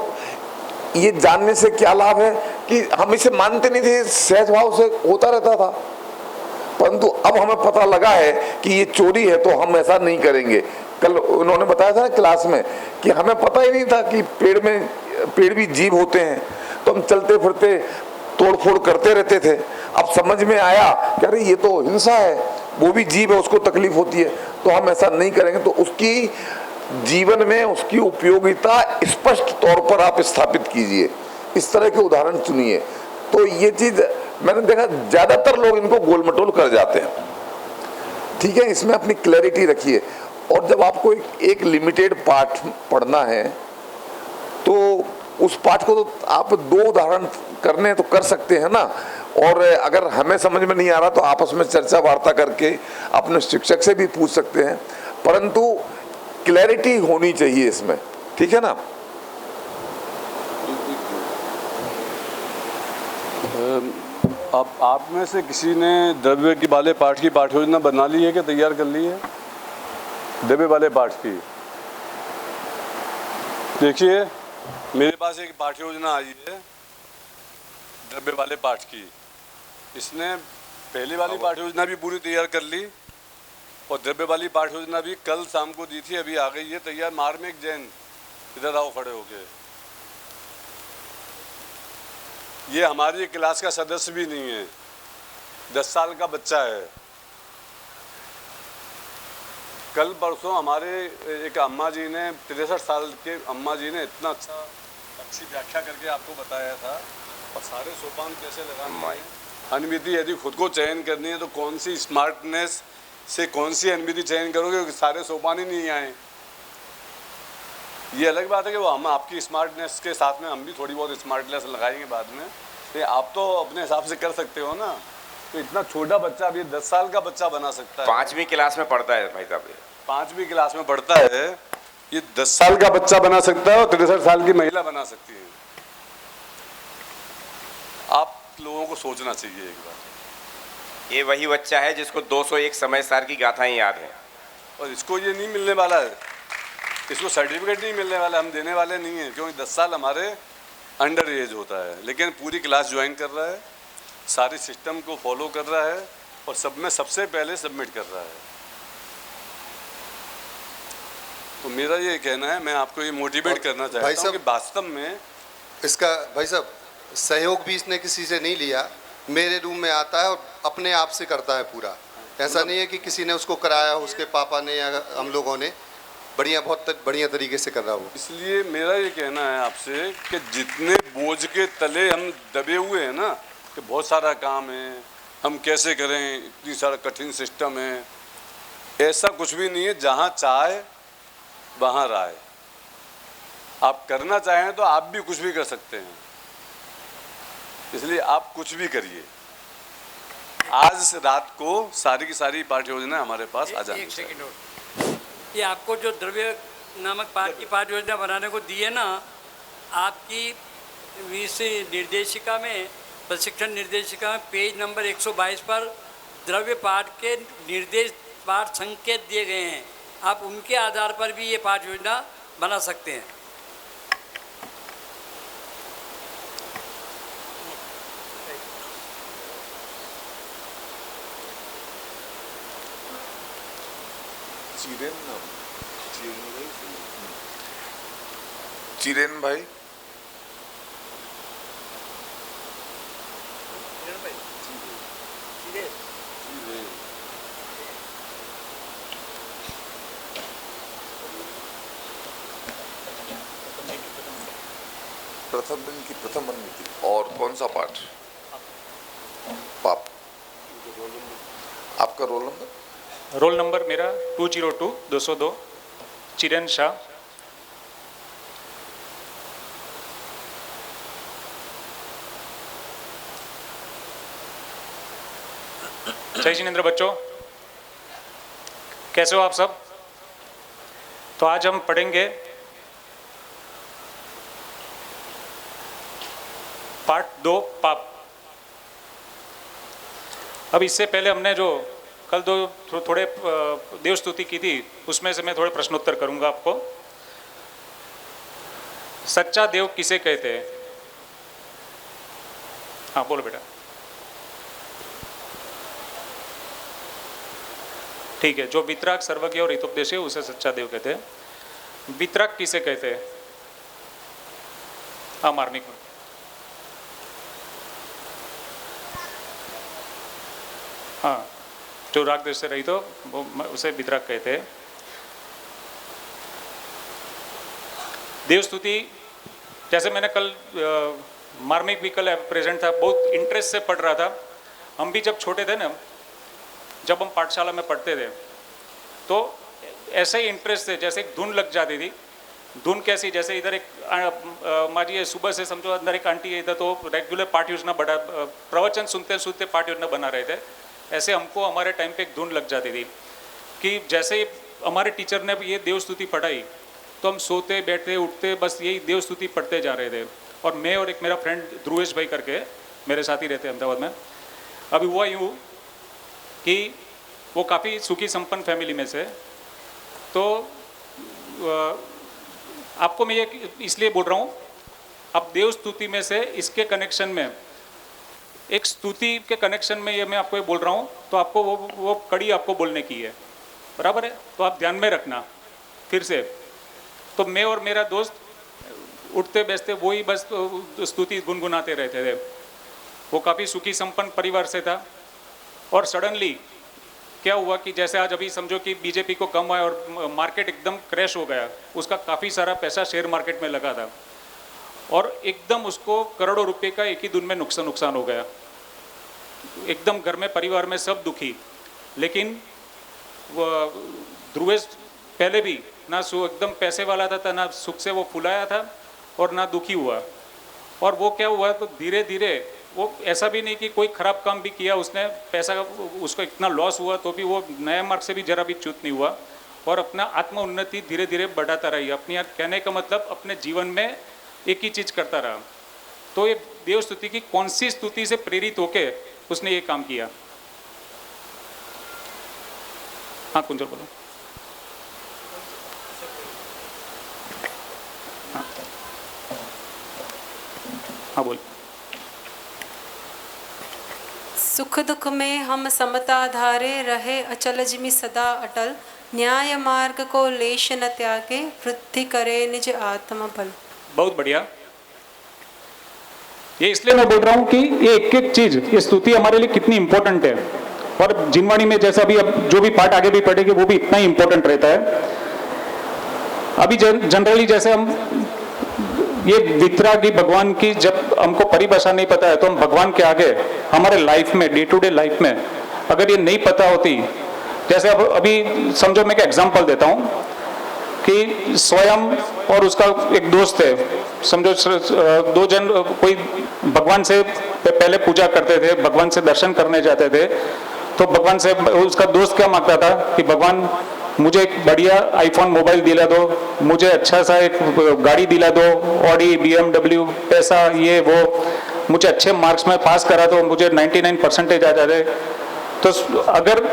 ये जानने से क्या लाभ है कि हम इसे मानते नहीं थे, सहज भाव से होता रहता था, परंतु अब हमें पता लगा है कि ये चोरी है तो हम ऐसा नहीं करेंगे। कल उन्होंने बताया था ना क्लास में कि हमें पता ही नहीं था कि पेड़ भी जीव होते हैं, तो हम चलते फिरते तोड़फोड़ करते रहते थे। अब समझ में आया कि अरे ये तो हिंसा है, वो भी जीव है, उसको तकलीफ होती है, तो हम ऐसा नहीं करेंगे। तो उसकी जीवन में उसकी उपयोगिता स्पष्ट तौर पर आप स्थापित कीजिए, इस तरह के उदाहरण चुनिए। तो ये चीज मैंने देखा ज्यादातर लोग इनको गोलमटोल कर जाते हैं। ठीक है, इसमें अपनी क्लैरिटी रखिए। और जब आपको एक लिमिटेड पाठ पढ़ना है तो उस पाठ को तो आप 2 उदाहरण करने तो कर सकते हैं ना, और अगर हमें समझ में नहीं आ रहा तो आपस में चर्चा वार्ता करके अपने शिक्षक से भी पूछ सकते हैं, परंतु क्लैरिटी होनी चाहिए इसमें। ठीक है ना? अब आप में से किसी ने द्रव्य की वाले पाठ की पाठ योजना बना ली है कि तैयार कर ली है? द्रव्य वाले पाठ की देखिए, मेरे पास एक पाठ योजना आई है द्रव्य वाले पाठ की। इसने पहली वाली पाठ योजना भी पूरी तैयार कर ली और द्रव्य वाली पाठ योजना भी कल शाम को दी थी, अभी आ गई है तैयार। मार्मिक जैन, इधर आओ खड़े होके। ये हमारी क्लास का सदस्य भी नहीं है, 10 साल का बच्चा है। कल परसों हमारे एक अम्मा जी ने, 63 साल के अम्मा जी ने इतना अच्छी व्याख्या करके आपको बताया था, और सारे सोपान कैसे लगाने हैं। अनुविधि यदि खुद को चयन करनी है तो कौन सी स्मार्टनेस से कौन सी अनुविधि चयन करोगे, सारे सोपान ही नहीं आए। ये अलग बात है कि वो हम आपकी स्मार्टनेस के साथ में हम भी थोड़ी बहुत स्मार्टनेस लगाएंगे बाद में, तो आप तो अपने हिसाब से कर सकते हो ना। तो इतना छोटा बच्चा भी 10 साल का बच्चा बना सकता है। 5वीं क्लास में पढ़ता है भाई साहब, 5वीं क्लास में पढ़ता है, ये 10 साल का बच्चा बना सकता है और 63 साल की महिला बना सकती है। आप लोगों को सोचना चाहिए एक बार। ये वही बच्चा है जिसको 201 समय सार की गाथाएं याद हैं, और इसको ये नहीं मिलने वाला है, इसको सर्टिफिकेट नहीं मिलने वाला, हम देने वाले नहीं हैं, क्योंकि 10 साल हमारे अंडर एज होता है। लेकिन पूरी क्लास ज्वाइन कर रहा है, सारे सिस्टम को फॉलो कर रहा है और सब में सबसे पहले सबमिट कर रहा है। तो मेरा ये कहना है, मैं आपको ये मोटिवेट करना चाहता हूँ कि वास्तव में इसका भाई साहब सहयोग भी इसने किसी से नहीं लिया, मेरे रूम में आता है और अपने आप से करता है पूरा। ऐसा नहीं है कि किसी ने उसको कराया, उसके पापा ने या हम लोगों ने, बहुत बढ़िया तरीके से कर रहा हो। इसलिए मेरा ये कहना है आपसे कि जितने बोझ के तले हम दबे हुए हैं ना, कि बहुत सारा काम है, हम कैसे करें, इतनी सारा कठिन सिस्टम है, ऐसा कुछ भी नहीं है। जहाँ चाहे वहाँ राय। आप करना चाहें तो आप भी कुछ भी कर सकते हैं, इसलिए आप कुछ भी करिए। आज रात को सारी की सारी पाठ्य योजना हमारे पास आ जाएगी। ये आपको जो द्रव्य नामक पाठ की पाठ्य योजना बनाने को दी है ना, आपकी निर्देशिका में, प्रशिक्षण निर्देशिका में पेज नंबर 122 पर द्रव्य पाठ के निर्देश पाठ संकेत दिए गए हैं। आप उनके आधार पर भी ये पाठ्य योजना बना सकते हैं। चिरेन भाई, प्रथम दिन की प्रथम अनुमति। और कौन सा पाठ? पाप। आपका रोल नंबर? रोल नंबर मेरा 202 202, चिरेन शाह। जय जिनेंद्र बच्चों, कैसे हो आप सब? तो आज हम पढ़ेंगे पार्ट 2 पाप। अब इससे पहले हमने जो कल थोड़े देव स्तुति की थी, उसमें से मैं थोड़े प्रश्नोत्तर करूंगा आपको। सच्चा देव किसे कहते हैं? हाँ बोलो बेटा। ठीक है, जो वितराग, सर्वज्ञ और हितोपदेशी है उसे सच्चा देव कहते हैं। वितराग किसे कहते हैं? हाँ मार्मिक में। हाँ, जो राग देश से रहित हो वो उसे वितराग कहते हैं। देव स्तुति जैसे मैंने कल मार्मिक भी कल प्रेजेंट था, बहुत इंटरेस्ट से पढ़ रहा था। हम भी जब छोटे थे ना, जब हम पाठशाला में पढ़ते थे तो ऐसे ही इंटरेस्ट से जैसे एक धुन लग जाती थी। धुन कैसी? जैसे इधर एक माँ जी सुबह से समझो अंदर एक आंटी है, इधर तो रेगुलर पाठ योजना बड़ा प्रवचन सुनते सुनते पाठ योजना बना रहे थे। ऐसे हमको हमारे टाइम पे एक धुन लग जाती थी कि जैसे ही हमारे टीचर ने ये देव स्तुति पढ़ाई तो हम सोते बैठते उठते बस यही देव स्तुति पढ़ते जा रहे थे। और मैं और एक मेरा फ्रेंड ध्रुवेश भाई करके मेरे साथ ही रहते हैं अहमदाबाद में। अभी हुआ यूँ कि वो काफ़ी सुखी संपन्न फैमिली में से, तो आपको मैं ये इसलिए बोल रहा हूँ, अब देव स्तुति में से इसके कनेक्शन में एक स्तुति के कनेक्शन में ये मैं आपको ये बोल रहा हूँ, तो आपको वो कड़ी आपको बोलने की है, बराबर है? तो आप ध्यान में रखना फिर से। तो मैं और मेरा दोस्त उठते बैठते वही बस स्तुति गुनगुनाते रहते थे। वो काफ़ी सुखी संपन्न परिवार से था। और सडनली क्या हुआ कि जैसे आज अभी समझो कि बीजेपी को कम आया और मार्केट एकदम क्रैश हो गया। उसका काफ़ी सारा पैसा शेयर मार्केट में लगा था और एकदम उसको करोड़ों रुपए का एक ही दिन में नुकसान हो गया। एकदम घर में परिवार में सब दुखी। लेकिन ध्रुवेश पहले भी ना एकदम पैसे वाला था ना सुख से वो फुलाया था और ना दुखी हुआ। और वो क्या हुआ, तो धीरे धीरे वो ऐसा भी नहीं कि कोई ख़राब काम भी किया उसने, पैसा उसको इतना लॉस हुआ तो भी वो नए मार्ग से भी जरा भी च्युत नहीं हुआ और अपना आत्म उन्नति धीरे धीरे बढ़ाता रही। अपनी कहने का मतलब अपने जीवन में एक ही चीज़ करता रहा। तो ये देव स्तुति की कौन सी स्तुति से प्रेरित होके उसने ये काम किया? हाँ कुंजल बोलो। हाँ बोल। सुख दुख में हम समता धारे रहे अचल जिमि सदा अटल, न्याय मार्ग को लेश न त्यागे वृद्धि करे निज आत्म बल। बहुत बढ़िया। ये इसलिए मैं बोल रहा हूँ कि ये एक एक चीज, ये स्तुति हमारे लिए कितनी इंपॉर्टेंट है। और जिनवाणी में जैसा अभी अब जो भी पाठ आगे भी पढ़ेंगे वो भी इतना ही इंपॉर्टेंट रहता है। अभी जनरली जैसे हम ये वितरागी भगवान की जब हमको परिभाषा नहीं पता है तो हम भगवान के आगे हमारे लाइफ में डे टू डे लाइफ में अगर ये नहीं पता होती, जैसे अब अभी समझो मैं एक एग्जांपल देता हूँ कि स्वयं और उसका एक दोस्त है, समझो दो जन कोई भगवान से पहले पूजा करते थे, भगवान से दर्शन करने जाते थे। तो भगवान से उसका दोस्त क्या मांगता था कि भगवान मुझे एक बढ़िया आईफोन मोबाइल दिला दो, मुझे अच्छा सा एक गाड़ी दिला दो, ऑडी BMW, पैसा ये वो, मुझे अच्छे मार्क्स में पास करा दो, मुझे 99% आ जाते। तो अगर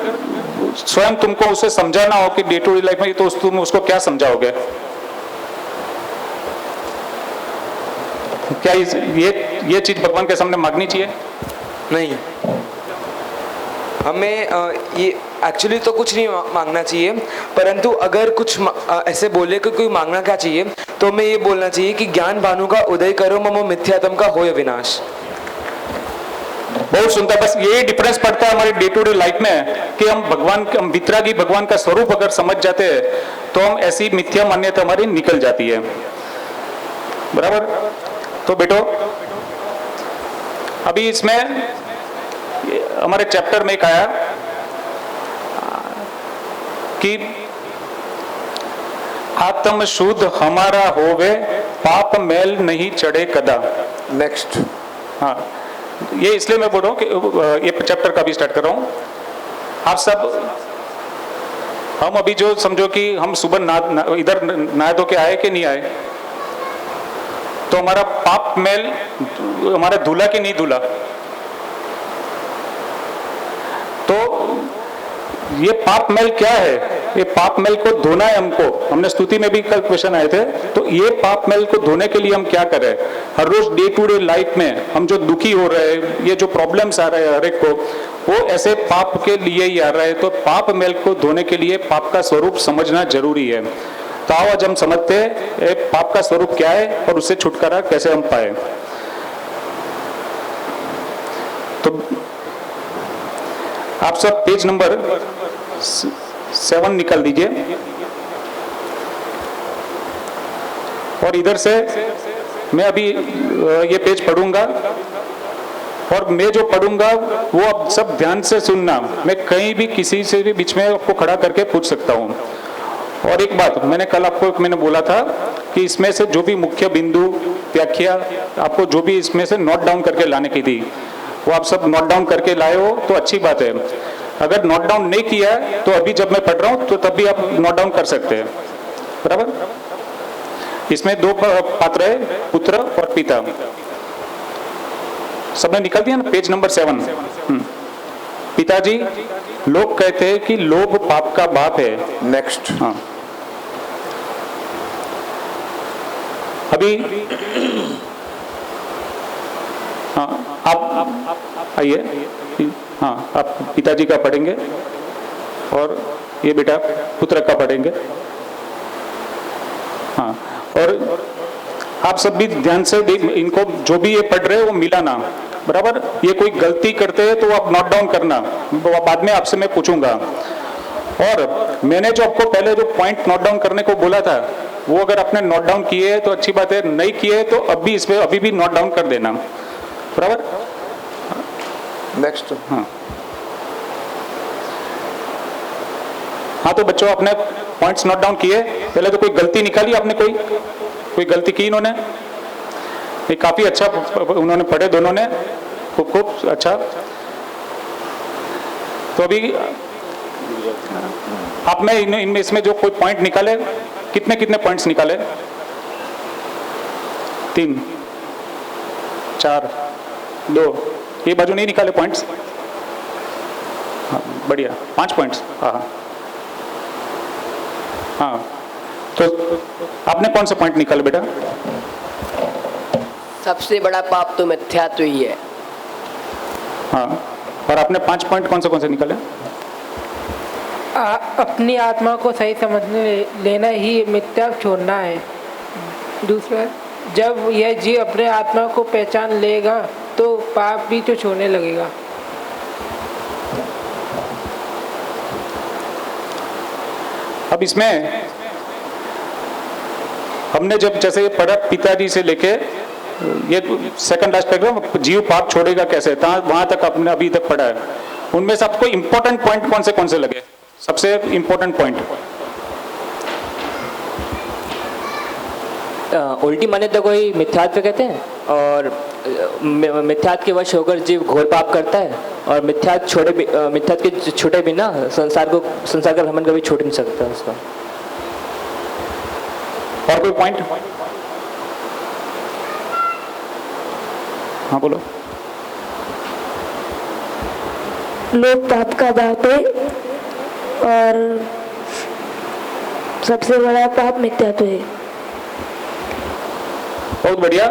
स्वयं तुमको उसे समझाना हो कि डे टू डे लाइफ में, तो तुम उसको क्या समझाओगे? क्या ये चीज भगवान के सामने मांगनी चाहिए? नहीं, हमें ये एक्चुअली तो कुछ नहीं मांगना चाहिए, परंतु अगर कुछ ऐसे बोले कि कोई मांगना क्या चाहिए, तो हमें ये बोलना चाहिए कि ज्ञान भानु का उदय करो ममो मिथ्यात्म का होय विनाश। बहुत सुंदर। बस यही डिफरेंस पड़ता है हमारे डे टू डे लाइफ में कि हम वितरागी भगवान का स्वरूप अगर समझ जाते हैं तो हम ऐसी मिथ्या मान्यता हमारी निकल जाती है, बराबर? तो बेटो अभी इसमें हमारे चैप्टर में एक आया कि आत्म शुद्ध हमारा होवे पाप मैल नहीं चढ़े कदा। नेक्स्ट। हाँ, ये इसलिए मैं बोल रहा हूँ कि ये चैप्टर का भी स्टार्ट कर रहा हूँ आप सब, हम अभी जो समझो कि हम सुबह इधर नहा धो के आए कि नहीं आए, तो हमारा पाप मैल हमारा धुला कि नहीं धुला? तो ये पाप मैल क्या है? ये पाप मैल को धोना है हमको। हमने स्तुति में भी कल क्वेश्चन आए थे, तो ये पाप मैल को धोने के लिए हम क्या करें? हर रोज डे टू डे लाइफ में हम जो दुखी हो रहे हैं, ये जो प्रॉब्लम्स आ रहे हैं हर एक को, वो ऐसे पाप के लिए ही आ रहा है। तो पाप मैल को धोने के लिए पाप का स्वरूप समझना जरूरी है। तो आओ आज हम समझते हैं पाप का स्वरूप क्या है और उससे छुटकारा कैसे हम पाए। तो आप सब पेज नंबर 7 निकाल दीजिए और इधर से मैं अभी ये पेज पढ़ूंगा और मैं जो पढ़ूंगा वो आप सब ध्यान से सुनना। मैं कहीं भी किसी से भी बीच में आपको खड़ा करके पूछ सकता हूँ। और एक बात मैंने कल आपको बोला था कि इसमें से जो भी मुख्य बिंदु व्याख्या आपको जो भी इसमें से नोट डाउन करके लाने की थी, वो आप सब नोट डाउन करके लाए हो तो अच्छी बात है। अगर नोट डाउन नहीं किया है तो अभी जब मैं पढ़ रहा हूँ तो तब भी आप नोट डाउन कर सकते हैं, बराबर। इसमें 2 पात्र है, पुत्र और पिता। सबने निकाल दिया ना? Page number 7। पिताजी, लोग कहते हैं कि लोभ पाप का बाप है। नेक्स्ट। हाँ, अभी हाँ आप आइए। हाँ, आप पिताजी का पढ़ेंगे और ये बेटा पुत्र का पढ़ेंगे। हाँ, और आप सब भी ध्यान से इनको जो भी ये पढ़ रहे हैं वो मिलाना, बराबर। ये कोई गलती करते हैं तो आप नोट डाउन करना, बाद में आपसे मैं पूछूंगा। और मैंने जो आपको पहले जो पॉइंट नोट डाउन करने को बोला था वो अगर आपने नोट डाउन किए तो अच्छी बात है, नहीं किए तो अभी भी नोट डाउन कर देना, बराबर। नेक्स्ट। हाँ, तो बच्चों आपने पॉइंट्स नोट डाउन किए? पहले तो कोई गलती निकाली आपने? कोई गलती की इन्होंने? ये काफी अच्छा उन्होंने पढ़े दोनों ने, खूब अच्छा। तो अभी आपने इनमें इसमें जो कोई पॉइंट निकाले, कितने पॉइंट्स निकाले? 3, 4, 2। ये बाजू नहीं निकाले पॉइंट्स? हाँ, बढ़िया। 5 पॉइंट्स। हाँ, तो आपने कौन सा पॉइंट निकाले बेटा? सबसे बड़ा पाप तो मिथ्यात्व ही है। हाँ, और आपने 5 पॉइंट कौन से निकाले? अपनी आत्मा को सही समझने लेना ही मिथ्या छोड़ना है। दूसरा, जब यह जीव अपने आत्मा को पहचान लेगा तो पाप भी तो छोड़ने लगेगा। अब इसमें हमने जब जैसे ये पढ़ा पिताजी से लेके ये सेकंड लास्ट पैराग्राफ, जीव पाप छोड़ेगा कैसे, वहां तक आपने अभी तक पढ़ा है। उनमें से आपको इंपॉर्टेंट पॉइंट कौन से लगे? सबसे इंपॉर्टेंट पॉइंट? उल्टी मान्यता को ही मिथ्यात्व कहते हैं, और मिथ्यात्व के वश होकर जीव घोर पाप करता है, और मिथ्यात्व के छूटे बिना संसार का भ्रमण कभी छूट नहीं सकता उसका। और कोई पॉइंट? हाँ बोलो। लोभ पाप का बाप है और सबसे बड़ा पाप मिथ्यात्व है। बहुत बढ़िया।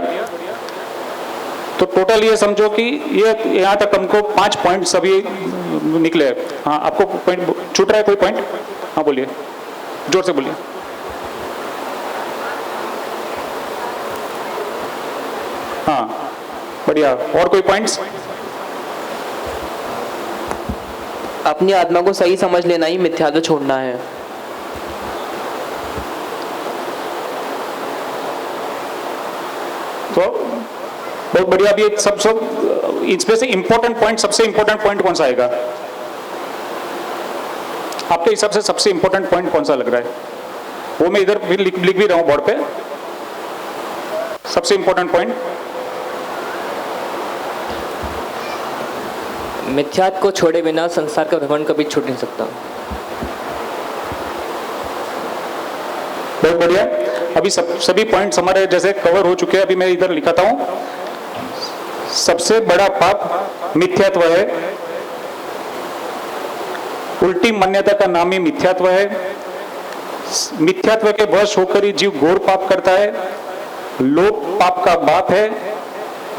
तो टोटल ये समझो कि ये यहाँ तक हमको 5 पॉइंट सभी निकले। हाँ, आपको पॉइंट छूट रहा है? कोई पॉइंट? हाँ बोलिए, जोर से बोलिए। हाँ, बढ़िया। और कोई पॉइंट्स? अपनी आत्मा को सही समझ लेना ही मिथ्यात्व छोड़ना है। तो बहुत बढ़िया। अभी सब इसमें से इंपॉर्टेंट पॉइंट, सबसे इंपॉर्टेंट पॉइंट कौन सा आएगा आपके हिसाब से? सबसे इंपॉर्टेंट पॉइंट कौन सा लग रहा है? वो मैं इधर भी लिख भी रहा हूं बोर्ड पे। सबसे इंपॉर्टेंट पॉइंट मिथ्यात्व को छोड़े बिना संसार का भ्रमण कभी छूट नहीं सकता। बहुत बढ़िया। अभी सभी पॉइंट्स हमारे जैसे कवर हो चुके हैं। अभी मैं इधर लिखाता हूं, सबसे बड़ा पाप मिथ्यात्व है। उल्टी मान्यता का नाम ही मिथ्यात्व है। मिथ्यात्व के वश होकर ही जीव घोर पाप करता है। लोभ पाप का बाप है।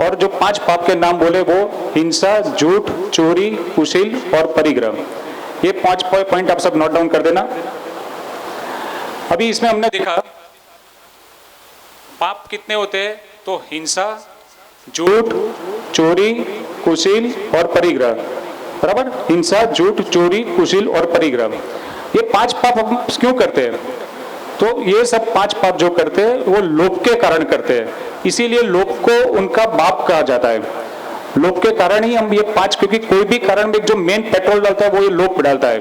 और जो 5 पाप के नाम बोले वो हिंसा, झूठ, चोरी, कुशील और परिग्रह। ये 5 पॉइंट आप सब नोट डाउन कर देना। अभी इसमें हमने देखा पाप कितने होते हैं, तो हिंसा, झूठ, चोरी, कुशील और परिग्रह। बराबर, हिंसा, झूठ, चोरी, कुशील और परिग्रह। ये 5 पाप हम क्यों करते हैं? तो ये सब 5 पाप जो करते हैं वो लोभ के कारण करते हैं। इसीलिए लोभ को उनका बाप कहा जाता है। लोभ के कारण ही हम ये 5, क्योंकि कोई भी कारण में जो मेन पेट्रोल डालता है वो ये लोभ डालता है।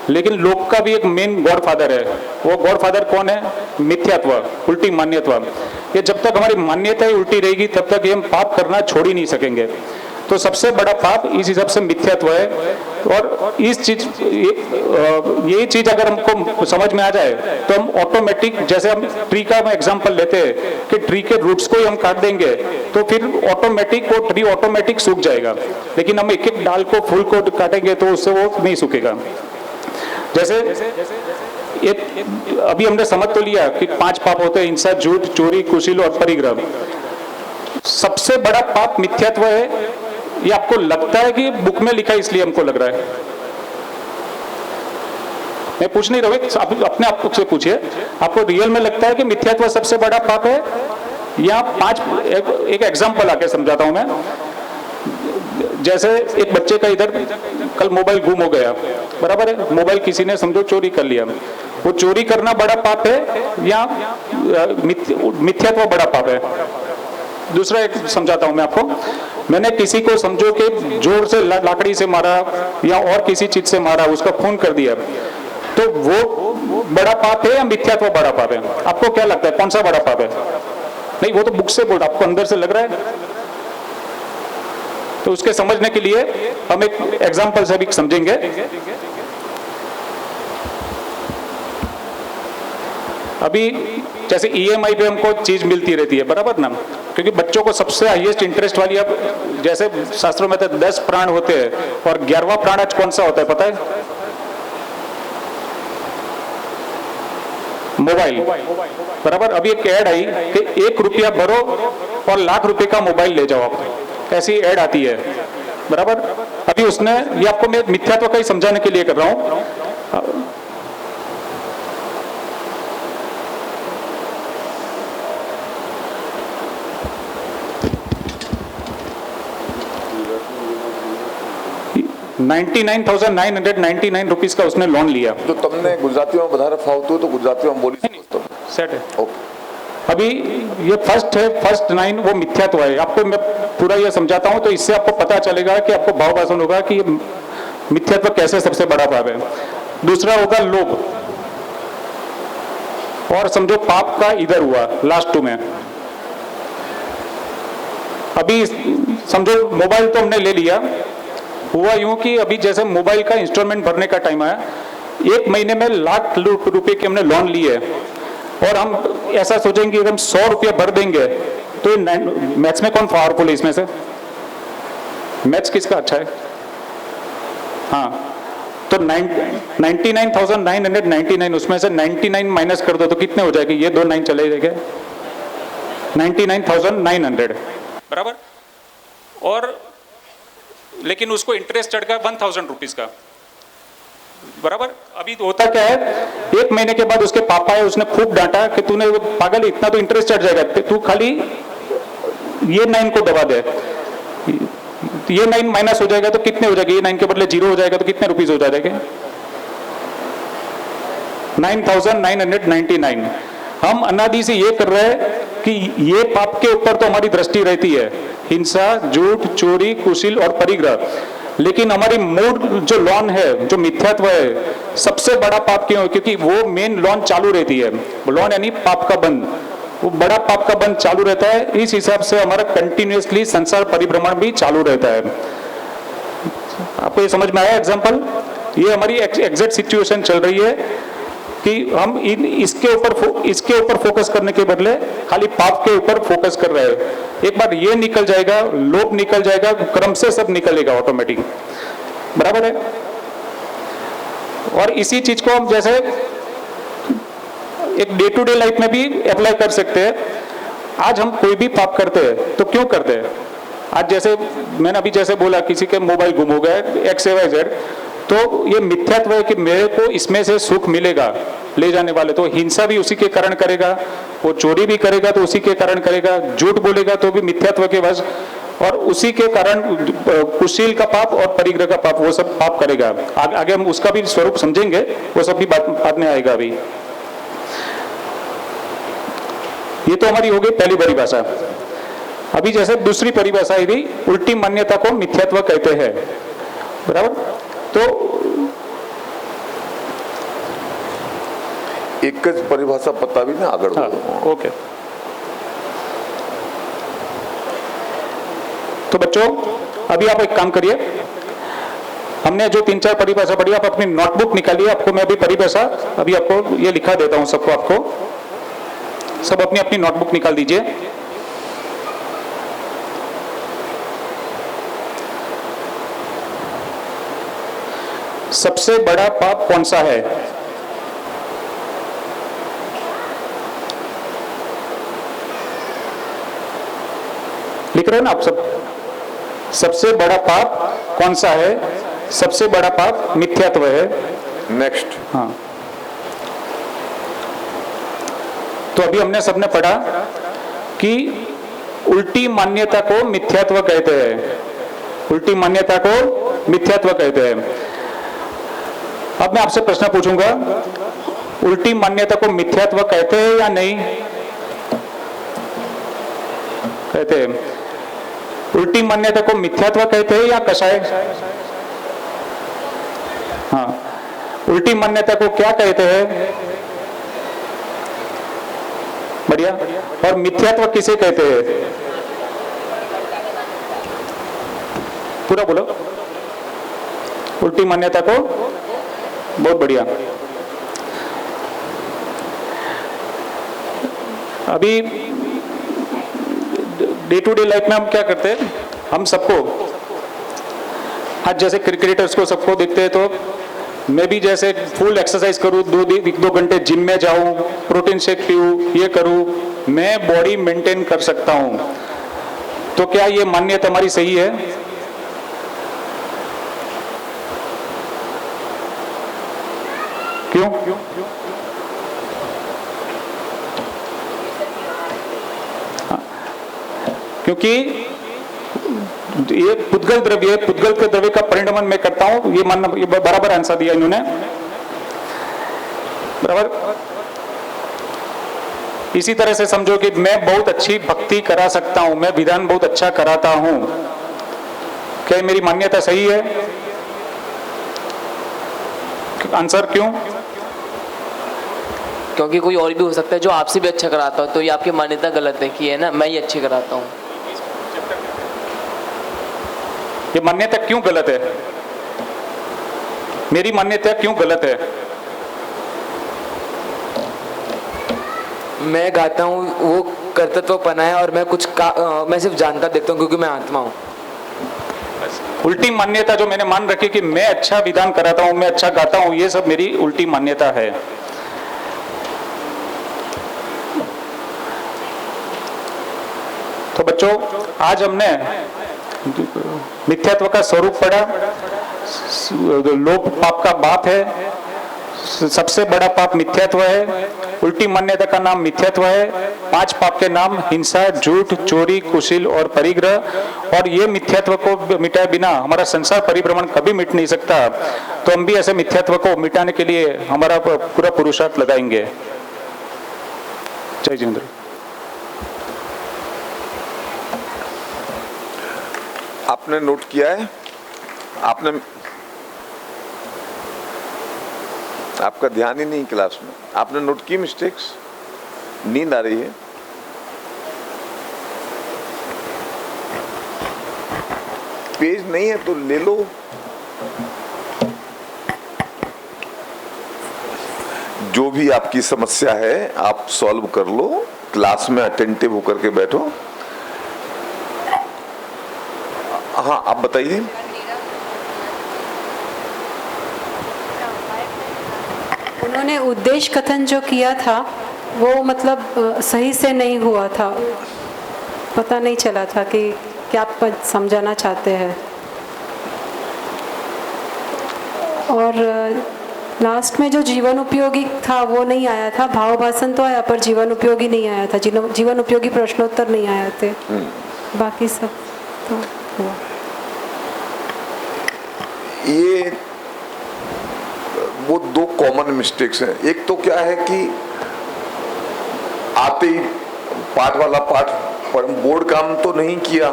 लेकिन लोभ का भी एक मेन गॉडफादर है। वो गॉडफादर कौन है? मिथ्यात्व, उल्टी मान्यता। ये जब तक हमारी मान्यता उल्टी रहेगी तब तक ये हम पाप करना छोड़ ही नहीं सकेंगे। तो सबसे बड़ा पाप इस हिसाब से मिथ्यात्व है। और इस चीज ये चीज अगर हमको समझ में आ जाए तो हम ऑटोमेटिक, जैसे हम ट्री का एग्जांपल लेते हैं कि ट्री के रूट्स को ही हम काट देंगे तो फिर ऑटोमेटिक वो ट्री ऑटोमेटिक सूख जाएगा। लेकिन हम एक एक डाल को, फूल को काटेंगे तो उससे वो नहीं सूखेगा। जैसे अभी हमने समझ तो लिया कि 5 पाप होते हैं, हिंसा, झूठ, चोरी, कुशील और परिग्रह। सबसे बड़ा पाप मिथ्यात्व है। ये आपको लगता है कि बुक में लिखा है इसलिए हमको लग रहा है? मैं पूछ नहीं रहा, आप अपने आप से पूछिए, आपको रियल में लगता है कि मिथ्यात्व सबसे बड़ा पाप है? या 5 एक एग्जांपल आके समझाता हूं मैं। जैसे एक बच्चे का इधर कल मोबाइल गुम हो गया, बराबर है, मोबाइल किसी ने समझो चोरी कर लिया। वो चोरी करना बड़ा पाप है या मिथ्यात्व बड़ा पाप है? दूसरा एक समझाता हूं मैं आपको। मैंने किसी को समझो कि जोर से लाकड़ी से मारा या और किसी चीज से मारा, उसका खून कर दिया, तो वो बड़ा पाप है या मिथ्यात्व बड़ा पाप है? आपको क्या लगता है कौन सा बड़ा पाप है? नहीं, वो तो बुक से बोल रहा, आपको अंदर से लग रहा है। तो उसके समझने के लिए हम एक एग्जांपल से भी समझेंगे। अभी जैसे EMI पे हमको चीज मिलती रहती है, बराबर ना, क्योंकि बच्चों को सबसे हाईएस्ट इंटरेस्ट वाली, अब जैसे शास्त्रों में तो 10 प्राण होते हैं और 11वां प्राण आज कौन सा होता है पता है? मोबाइल। बराबर, अभी एक ऐड आई कि 1 रुपया भरो और लाख रुपए का मोबाइल ले जाओ आप, ऐसी ऐड आती है। बराबर, अभी उसने, ये आपको मैं मिथ्यात्व का ही समझाने के लिए कर रहा हूं। ₹99,999 का उसने लोन लिया। जो तुमने गुजराती में बता रहा फालतू, तो गुजराती में बोली सेट है। अभी ये फर्स्ट 9 वो मिथ्यात्व है। आपको मैं पूरा ये समझाता हूं तो इससे आपको पता चलेगा कि आपको भाव भाषण होगा कि मिथ्यात्व कैसे सबसे बड़ा पाप है। दूसरा होगा लोभ, और समझो पाप का इधर हुआ लास्ट 2 में। अभी समझो मोबाइल तो हमने ले लिया, हुआ यूं कि अभी जैसे मोबाइल का इंस्टॉलमेंट भरने का टाइम आया, 1 महीने में लाख रुपए के हमने लोन लिए और हम ऐसा सोचेंगे कि हम 100 रुपया भर देंगे तो मैथ्स में कौन पावरफुल है इसमें से? मैथ्स किसका अच्छा है? हाँ, तो 99,999 उसमें से 99 माइनस कर दो तो कितने हो जाएंगे? ये 2 9 चले जाएंगे, 99,900, बराबर। और लेकिन उसको इंटरेस्ट चढ़ गया 1,000 रुपीज का, बराबर। अभी तो होता क्या है, 1 महीने के बाद उसके पापा है, उसने खूब डांटा कि तूने पागल, इतना तो इंटरेस्ट चढ़ जाएगा, तू खाली ये 9 को दबा दे, ये 9 माइनस हो जाएगा तो कितने हो जाएगा? ये 9 के बदले 0 हो जाएगा तो कितने रुपीज हो जाएंगे? 9,999। हम अनादि से ये कर रहे हैं कि ये पाप के ऊपर तो हमारी दृष्टि रहती है, हिंसा, झूठ, चोरी, कुशील और परिग्रह। लेकिन हमारी मूल जो लोन है, जो मिथ्यात्व है, सबसे बड़ा पाप क्यों? क्योंकि वो मेन लोन चालू रहती है। लोन यानी पाप का बंध, वो बड़ा पाप का बंध चालू रहता है। इस हिसाब से हमारा कंटिन्यूअसली संसार परिभ्रमण भी चालू रहता है। आपको ये समझ में आया एग्जाम्पल? ये हमारी एग्जैक्ट सिचुएशन चल रही है कि हम इसके ऊपर फोकस करने के बदले खाली पाप के ऊपर फोकस कर रहे हैं। एक बार ये निकल जाएगा, लोभ निकल जाएगा, क्रम से सब निकलेगा ऑटोमेटिक। बराबर है? और इसी चीज को हम जैसे एक डे टू डे लाइफ में भी अप्लाई कर सकते हैं। आज हम कोई भी पाप करते हैं तो क्यों करते हैं? आज जैसे मैंने अभी जैसे बोला, किसी के मोबाइल गुम हो गए XYZ, तो ये मिथ्यात्व है कि मेरे को इसमें से सुख मिलेगा ले जाने वाले, तो हिंसा भी उसी के कारण करेगा, वो चोरी भी करेगा तो उसी के कारण करेगा, झूठ बोलेगा तो भी मिथ्यात्व के वश, और उसी के कारण कुशील का पाप और परिग्रह का पाप, वो सब पाप करेगा। आगे हम उसका भी स्वरूप समझेंगे, वो सब भी बाद में आएगा। अभी ये तो हमारी हो गई पहली परिभाषा। अभी जैसे दूसरी परिभाषा यदि उल्टी मान्यता को मिथ्यात्व कहते हैं, बराबर? तो एक परिभाषा पता भी ना आगे। हाँ, ओके। तो बच्चों अभी आप एक काम करिए, हमने जो 3-4 परिभाषा पढ़ी, आप अपनी नोटबुक निकालिए। आपको मैं अभी परिभाषा अभी आपको ये लिखा देता हूं सबको, आपको सब अपनी अपनी नोटबुक निकाल दीजिए। सबसे बड़ा पाप कौन सा है? लिख रहे हो ना आप सब? सबसे बड़ा पाप कौन सा है? सबसे बड़ा पाप मिथ्यात्व है। नेक्स्ट। हाँ, तो अभी हमने सबने पढ़ा कि उल्टी मान्यता को मिथ्यात्व कहते हैं। उल्टी मान्यता को मिथ्यात्व कहते हैं। अब मैं आपसे प्रश्न पूछूंगा, उल्टी मान्यता को मिथ्यात्व कहते हैं या नहीं? कहते हैं। उल्टी मान्यता को मिथ्यात्व कहते हैं या कषाय? हाँ, उल्टी मान्यता को क्या कहते हैं? बढ़िया। और मिथ्यात्व किसे कहते हैं? पूरा बोलो। उल्टी मान्यता को, बहुत बढ़िया। अभी डे टू डे लाइफ में हम क्या करते हैं? हम सबको आज जैसे क्रिकेटर्स को सबको देखते हैं, तो मैं भी जैसे फुल एक्सरसाइज करूं, 2 घंटे जिम में जाऊं, प्रोटीन शेक पीऊं, ये करूं, मैं बॉडी मेंटेन कर सकता हूं। तो क्या ये मान्यता हमारी सही है? क्यों? क्योंकि ये पुद्गल द्रव्य, पुद्गल के द्रव्य का परिणमन मैं करता हूं, ये मानना, ये बराबर आंसर दिया इन्होंने, बराबर। इसी तरह से समझो कि मैं बहुत अच्छी भक्ति करा सकता हूं, मैं विधान बहुत अच्छा कराता हूं, क्या मेरी मान्यता सही है? आंसर क्यों? क्योंकि कोई और भी हो सकता है जो आपसे भी अच्छा कराता हो, तो ये आपकी मान्यता गलत है कि है ना, मैं ही अच्छी कराता हूँ। ये मान्यता क्यों गलत है? मेरी मान्यता क्यों गलत है? मैं गाता हूँ, वो कर्तृत्व पना है, और मैं सिर्फ जानता देखता हूँ क्योंकि मैं आत्मा हूँ। उल्टी मान्यता जो मैंने मान रखी कि मैं अच्छा विधान कराता हूँ, मैं अच्छा गाता हूँ, ये सब मेरी उल्टी मान्यता है। तो बच्चों आज हमने मिथ्यात्व का स्वरूप पढ़ा। लोभ पाप का बाप है, सबसे बड़ा पाप मिथ्यात्व है, उल्टी मान्यता का नाम मिथ्यात्व है। 5 पाप के नाम हिंसा, झूठ, चोरी, कुशील और परिग्रह। और ये मिथ्यात्व को मिटाए बिना हमारा संसार परिभ्रमण कभी मिट नहीं सकता। तो हम भी ऐसे मिथ्यात्व को मिटाने के लिए हमारा पूरा पुरुषार्थ लगाएंगे। जय जिनेंद्र। आपने नोट किया है? आपने, आपका ध्यान ही नहीं क्लास में। आपने नोट की मिस्टेक्स? नींद आ रही है? पेज नहीं है तो ले लो, जो भी आपकी समस्या है आप सॉल्व कर लो, क्लास में अटेंटिव होकर के बैठो। हाँ, आप बताइए। उन्होंने उद्देश्य कथन जो किया था वो मतलब सही से नहीं हुआ था, पता नहीं चला था कि क्या आप समझाना चाहते हैं। और लास्ट में जो जीवन उपयोगी था वो नहीं आया था, भाव भाषण तो आया पर जीवन उपयोगी नहीं आया था, जीवन उपयोगी प्रश्नोत्तर नहीं आए थे, बाकी सब तो हुआ। ये वो दो कॉमन मिस्टेक्स हैं। एक तो क्या है कि आते ही पाठ वाला पाठ बोर्ड काम तो नहीं किया,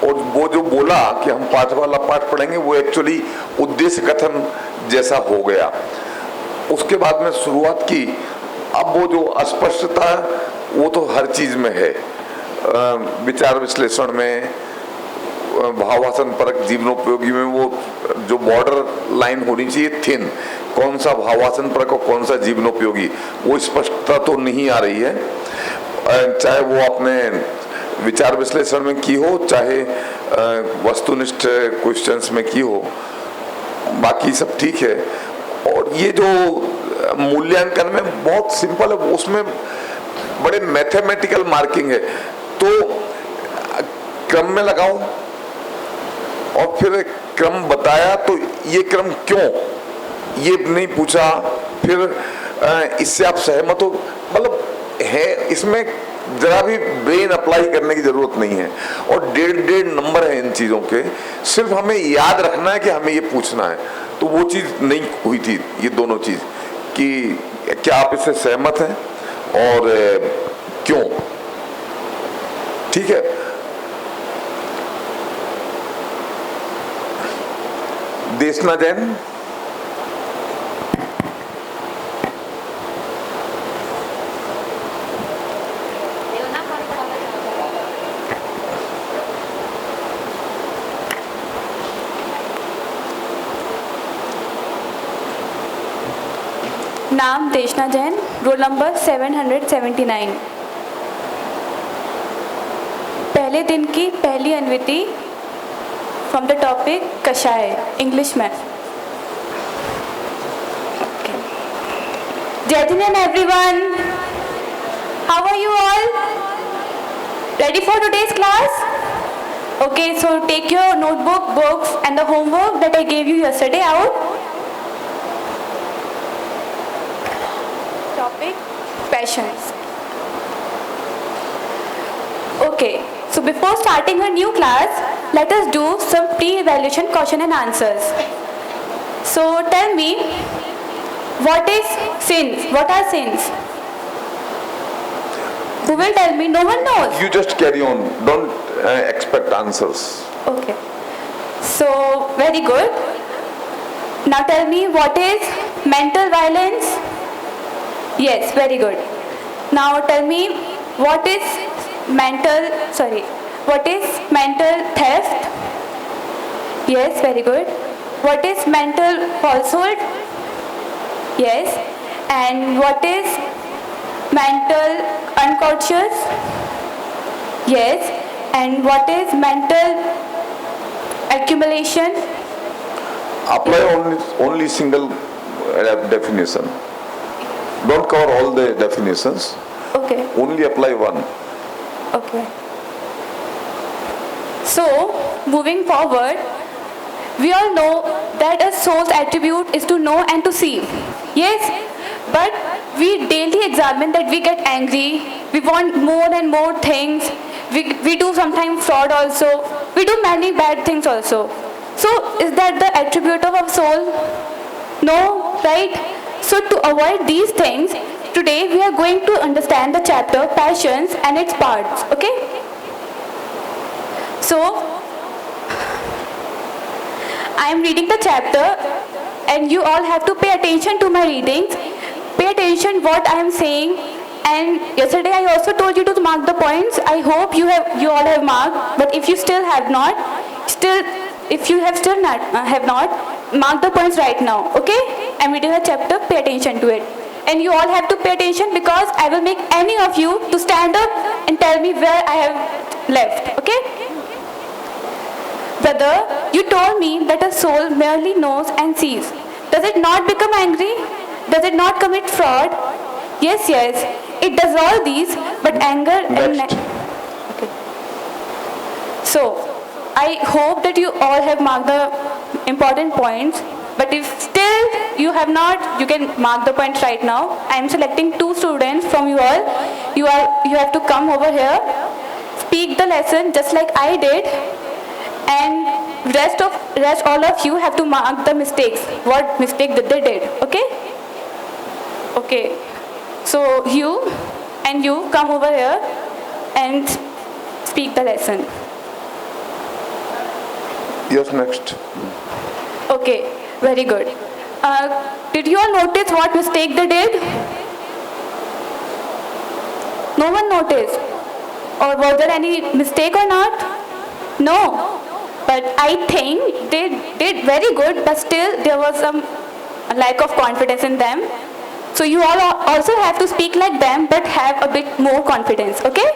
और वो जो बोला कि हम पाठ वाला पाठ पढ़ेंगे वो एक्चुअली उद्देश्य कथन जैसा हो गया। उसके बाद में शुरुआत की, अब वो जो अस्पष्टता वो तो हर चीज में है, विचार विश्लेषण में, भावासन परक जीवनोपयोगी में वो जो बॉर्डर लाइन होनी चाहिए थिन, कौन सा भावासन परक और कौन सा जीवनोपयोगी, वो स्पष्टता तो नहीं आ रही है। चाहे वो अपने विचार विश्लेषण में की हो, चाहे वस्तुनिष्ठ क्वेश्चंस में की हो, बाकी सब ठीक है। और ये जो मूल्यांकन में बहुत सिंपल है, उसमें बड़े मैथमेटिकल मार्किंग है, तो क्रम में लगाओ और फिर क्रम बताया तो ये क्रम क्यों, ये नहीं पूछा, फिर इससे आप सहमत हो, मतलब है इसमें जरा भी ब्रेन अप्लाई करने की जरूरत नहीं है। और 1.5 नंबर है इन चीजों के, सिर्फ हमें याद रखना है कि हमें ये पूछना है। तो वो चीज नहीं हुई थी, ये दोनों चीज कि क्या आप इससे सहमत हैं और क्यों। ठीक है, देशना जैन। नाम देशना जैन, रोल नंबर 779। पहले दिन की पहली अनुवृत्ति फ्रॉम द टॉपिक कषाय, इंग्लिश में। जय हिंद everyone, how are you all? Ready for today's class? Okay, so take your notebook, books and the homework that I gave you yesterday out. Topic passions. Okay, so before starting a new class, let us do some pre-evaluation question and answers. So tell me, what is sins? What are sins? Who will tell me? No one knows. You just carry on. Don't expect answers. Okay. So very good. Now tell me, what is mental violence? Yes, very good. Now tell me, what is mental theft? Yes, very good. What is mental falsehood? Yes. And what is mental unconscious? Yes. And what is mental accumulation? Apply only single definition. Don't cover all the definitions. Okay. Only apply one. Okay. So, moving forward, we all know that a soul's attribute is to know and to see. Yes? But we daily examine that we get angry, we want more and more things, we do sometimes fraud also, we do many bad things also. So, is that the attribute of a soul? No, right? So to avoid these things, today we are going to understand the chapter passions and its parts, okay? So, I am reading the chapter and you all have to pay attention to my readings. Pay attention what I am saying, and yesterday I also told you to mark the points. I hope you all have marked, but if you still have not, mark the points right now, okay? I'm reading the chapter, pay attention to it. and you all have to pay attention because I will make any of you to stand up and tell me where I have left, okay? Brother, you told me that a soul merely knows and sees. Does it not become angry? Does it not commit fraud? Yes, yes, it does all these, but anger and... Okay. So, I hope that you all have marked the important points, but if still you have not, you can mark the points right now. I am selecting 2 students from you all. You have to come over here, speak the lesson just like I did, and rest all of you have to mark the mistakes, what mistake that they did, okay? Okay, so you and you come over here and speak the lesson. Yes, next. Okay, very good. Did you all notice what mistake they did? No one noticed? Or was there any mistake or not? No. But I think they did very good, but still there was some lack of confidence in them. So you all also have to speak like them, but have a bit more confidence, okay?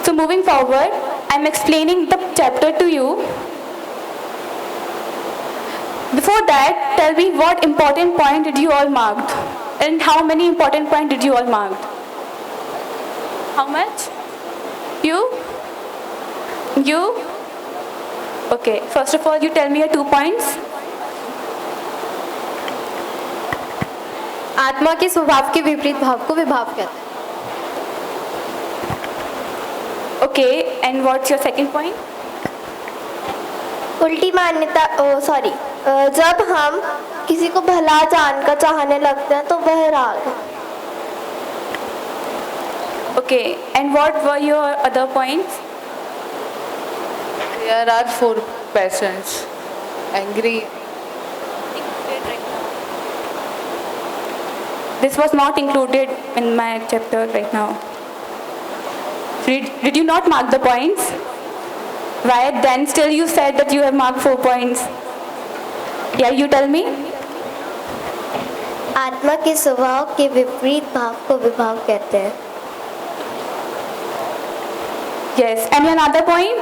So moving forward, I'm explaining the chapter to you. Before that, tell me what important point did you all mark? And how many important points did you all mark? How much? You? Okay, first of all, you tell me your 2 points. आत्मा के स्वभाव के विपरीत भाव को विभाव कहते हैं. Okay, and what's your second point? उल्टी मान्यता, सॉरी, जब हम किसी को भला जानकर चाहने लगते हैं तो वह राग है. Okay, and what were your other points? There are 4 passions: angry. This was not included in my chapter right now. Did you not mark the points? Why then still you said that you have marked 4 points? Yeah, you tell me. आत्मा के स्वभाव के विपरीत भाव को विभाव कहते हैं. Yes, and another point?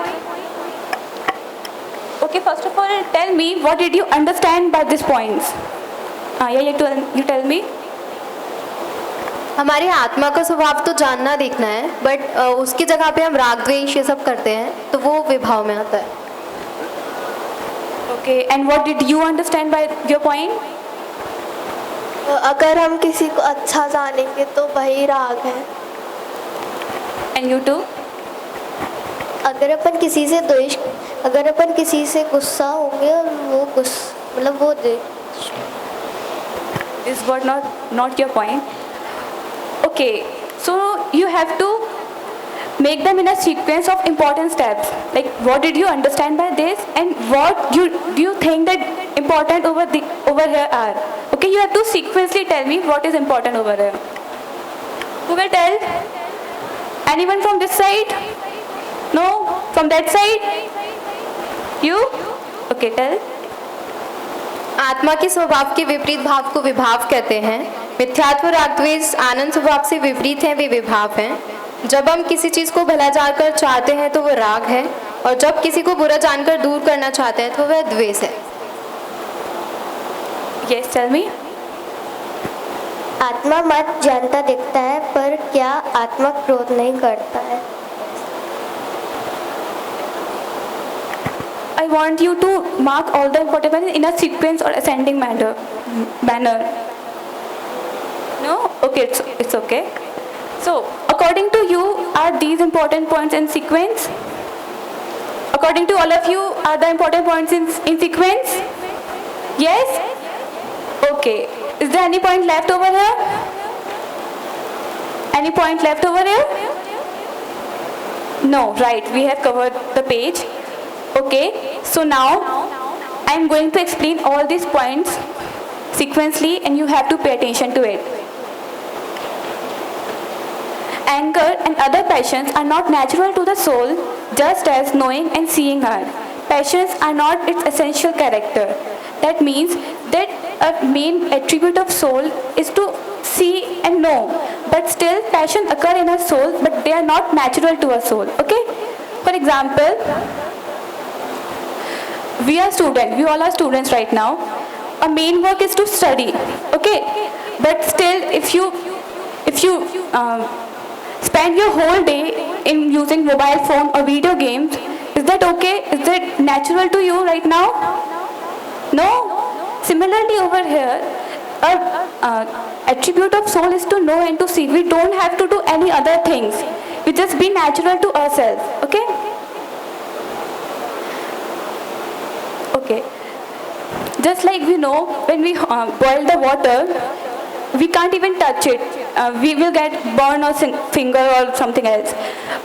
Okay, first of all, tell me what did you understand by these points? You tell me. हमारी आत्मा का स्वभाव तो जानना देखना है, बट उसकी जगह पे हम राग द्वेष ये सब करते हैं तो वो विभाव में आता है. Okay, and what did you understand by your point? अगर हम किसी को अच्छा जानेंगे तो वही राग है. And you too? अगर अपन किसी से गुस्सा होंगे और वो मतलब वो द्वेष. This was not your point. Okay, so you have to make them in a sequence of important steps. Like, what did you understand by this, and what do you think that important over here are? Okay, you have to sequentially tell me what is important over here. Who will tell? Anyone from this side? No? From that side? You? Okay, tell. आत्मा के स्वभाव के विपरीत भाव को विभाव कहते हैं. मिथ्यात्व, राग, द्वेष आनंद स्वभाव से विपरीत हैं, वे विभाव हैं. जब हम किसी चीज को भला जानकर चाहते हैं तो वह राग है, और जब किसी को बुरा जानकर दूर करना चाहते हैं तो वह द्वेष है. Yes, tell me. आत्मा मत जानता दिखता है, पर क्या आत्मा क्रोध नहीं करता है? I want you to mark all the important points in a sequence or ascending manner. No? Okay, it's okay. So, according to you, are these important points in sequence? According to all of you, are the important points in sequence? Yes? Okay. Is there any point left over here? Any point left over here? No, right. We have covered the page. Okay, so now I am going to explain all these points sequentially and you have to pay attention to it. Anger and other passions are not natural to the soul, just as knowing and seeing are. Passions are not its essential character. That means that a main attribute of soul is to see and know, but still passion occur in a soul, but they are not natural to a soul. Okay? For example, we all are students right now. Our main work is to study. Okay? But still, if you spend your whole day in using mobile phone or video games, is that okay? Is that natural to you right now? No. Similarly over here, our attribute of soul is to know and to see. We don't have to do any other things. We just be natural to ourselves. Okay? Okay. Just like we know, when we boil the water, we can't even touch it. We will get burn or finger or something else.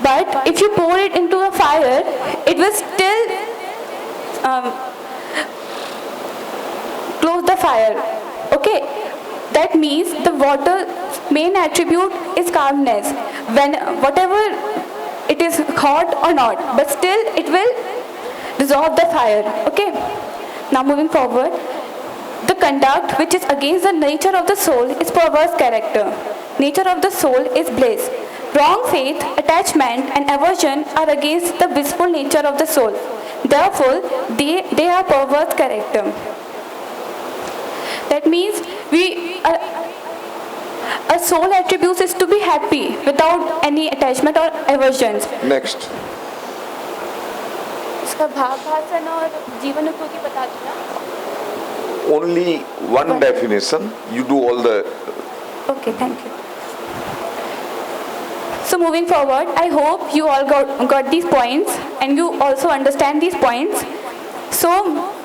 But if you pour it into a fire, it will still close the fire. Okay? That means the water main attribute is calmness. When whatever it is hot or not, but still it will dissolve the fire. Okay? Now moving forward, the conduct which is against the nature of the soul is perverse character. Nature of the soul is bliss. Wrong faith, attachment and aversion are against the blissful nature of the soul. Therefore, they are perverse character. That means a soul attribute is to be happy without any attachment or aversions. Next. इसका भाव भाषण और जीवन उपयोगी बता दूँ ना? Only one definition. You do all the. Okay, thank you. So moving forward, I hope you all got these points and you also understand these points. So